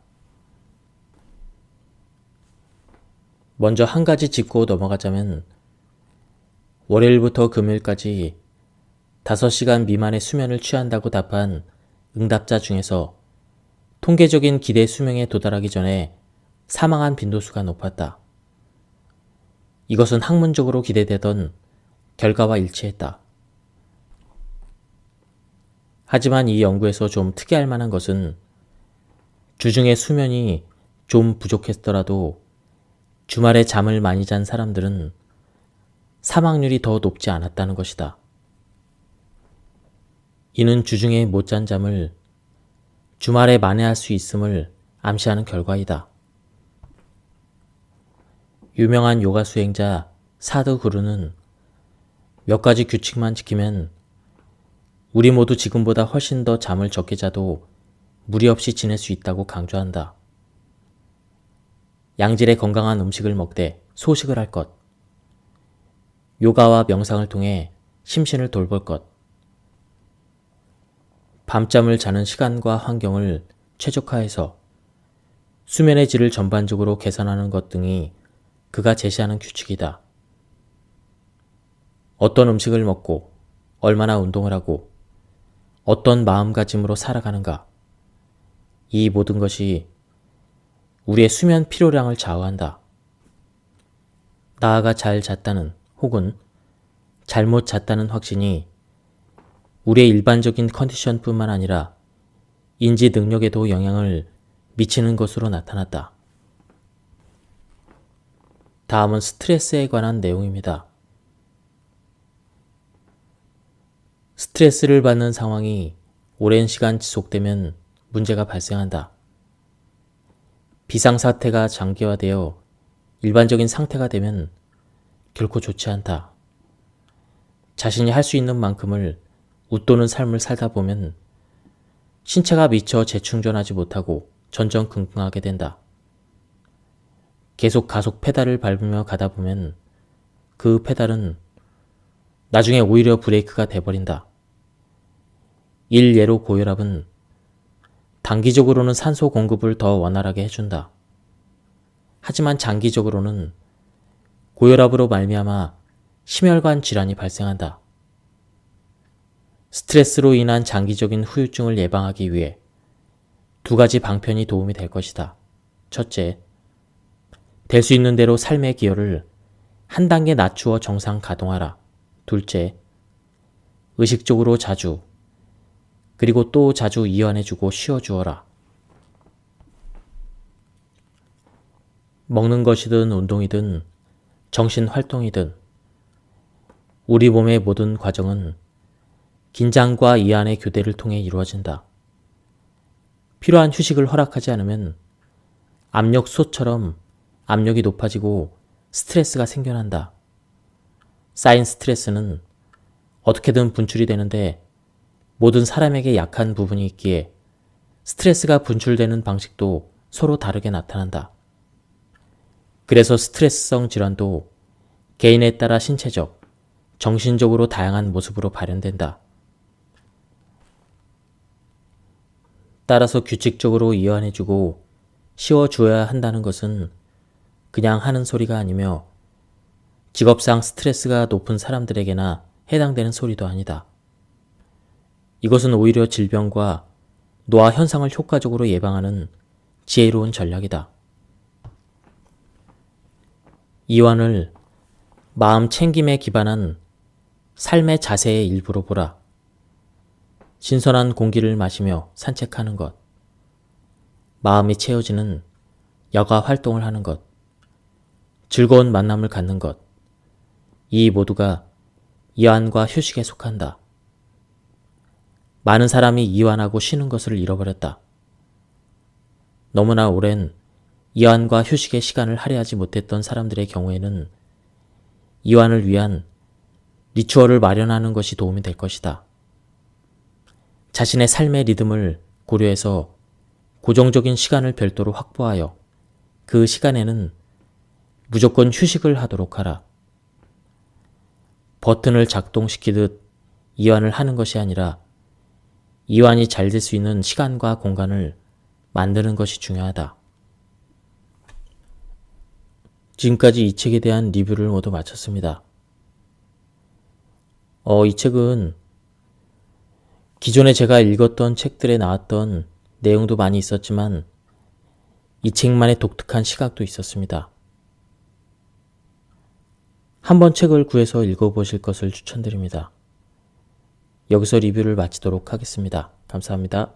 먼저 한 가지 짚고 넘어가자면, 월요일부터 금요일까지 5시간 미만의 수면을 취한다고 답한 응답자 중에서 통계적인 기대 수명에 도달하기 전에 사망한 빈도수가 높았다. 이것은 학문적으로 기대되던 결과와 일치했다. 하지만 이 연구에서 좀 특이할 만한 것은 주중에 수면이 좀 부족했더라도 주말에 잠을 많이 잔 사람들은 사망률이 더 높지 않았다는 것이다. 이는 주중에 못 잔 잠을 주말에 만회할 수 있음을 암시하는 결과이다. 유명한 요가 수행자 사드구루는 몇 가지 규칙만 지키면 우리 모두 지금보다 훨씬 더 잠을 적게 자도 무리 없이 지낼 수 있다고 강조한다. 양질의 건강한 음식을 먹되 소식을 할 것, 요가와 명상을 통해 심신을 돌볼 것, 밤잠을 자는 시간과 환경을 최적화해서 수면의 질을 전반적으로 개선하는 것 등이 그가 제시하는 규칙이다. 어떤 음식을 먹고 얼마나 운동을 하고 어떤 마음가짐으로 살아가는가, 이 모든 것이 우리의 수면 필요량을 좌우한다. 나아가 잘 잤다는 혹은 잘못 잤다는 확신이 우리의 일반적인 컨디션뿐만 아니라 인지 능력에도 영향을 미치는 것으로 나타났다. 다음은 스트레스에 관한 내용입니다. 스트레스를 받는 상황이 오랜 시간 지속되면 문제가 발생한다. 비상사태가 장기화되어 일반적인 상태가 되면 결코 좋지 않다. 자신이 할 수 있는 만큼을 웃도는 삶을 살다 보면 신체가 미처 재충전하지 못하고 전전긍긍하게 된다. 계속 가속 페달을 밟으며 가다 보면 그 페달은 나중에 오히려 브레이크가 돼버린다. 일예로 고혈압은 단기적으로는 산소 공급을 더 원활하게 해준다. 하지만 장기적으로는 고혈압으로 말미암아 심혈관 질환이 발생한다. 스트레스로 인한 장기적인 후유증을 예방하기 위해 두 가지 방편이 도움이 될 것이다. 첫째, 될 수 있는 대로 삶의 기여를 한 단계 낮추어 정상 가동하라. 둘째, 의식적으로 자주, 그리고 또 자주 이완해주고 쉬어주어라. 먹는 것이든 운동이든 정신활동이든 우리 몸의 모든 과정은 긴장과 이완의 교대를 통해 이루어진다. 필요한 휴식을 허락하지 않으면 압력솥처럼 압력이 높아지고 스트레스가 생겨난다. 쌓인 스트레스는 어떻게든 분출이 되는데 모든 사람에게 약한 부분이 있기에 스트레스가 분출되는 방식도 서로 다르게 나타난다. 그래서 스트레스성 질환도 개인에 따라 신체적, 정신적으로 다양한 모습으로 발현된다. 따라서 규칙적으로 이완해주고 쉬어줘야 한다는 것은 그냥 하는 소리가 아니며 직업상 스트레스가 높은 사람들에게나 해당되는 소리도 아니다. 이것은 오히려 질병과 노화 현상을 효과적으로 예방하는 지혜로운 전략이다. 이완을 마음 챙김에 기반한 삶의 자세의 일부로 보라. 신선한 공기를 마시며 산책하는 것, 마음이 채워지는 여가 활동을 하는 것, 즐거운 만남을 갖는 것, 이 모두가 이완과 휴식에 속한다. 많은 사람이 이완하고 쉬는 것을 잃어버렸다. 너무나 오랜 이완과 휴식의 시간을 할애하지 못했던 사람들의 경우에는 이완을 위한 리추얼을 마련하는 것이 도움이 될 것이다. 자신의 삶의 리듬을 고려해서 고정적인 시간을 별도로 확보하여 그 시간에는 무조건 휴식을 하도록 하라. 버튼을 작동시키듯 이완을 하는 것이 아니라 이완이 잘 될 수 있는 시간과 공간을 만드는 것이 중요하다. 지금까지 이 책에 대한 리뷰를 모두 마쳤습니다. 이 책은 기존에 제가 읽었던 책들에 나왔던 내용도 많이 있었지만 이 책만의 독특한 시각도 있었습니다. 한번 책을 구해서 읽어보실 것을 추천드립니다. 여기서 리뷰를 마치도록 하겠습니다. 감사합니다.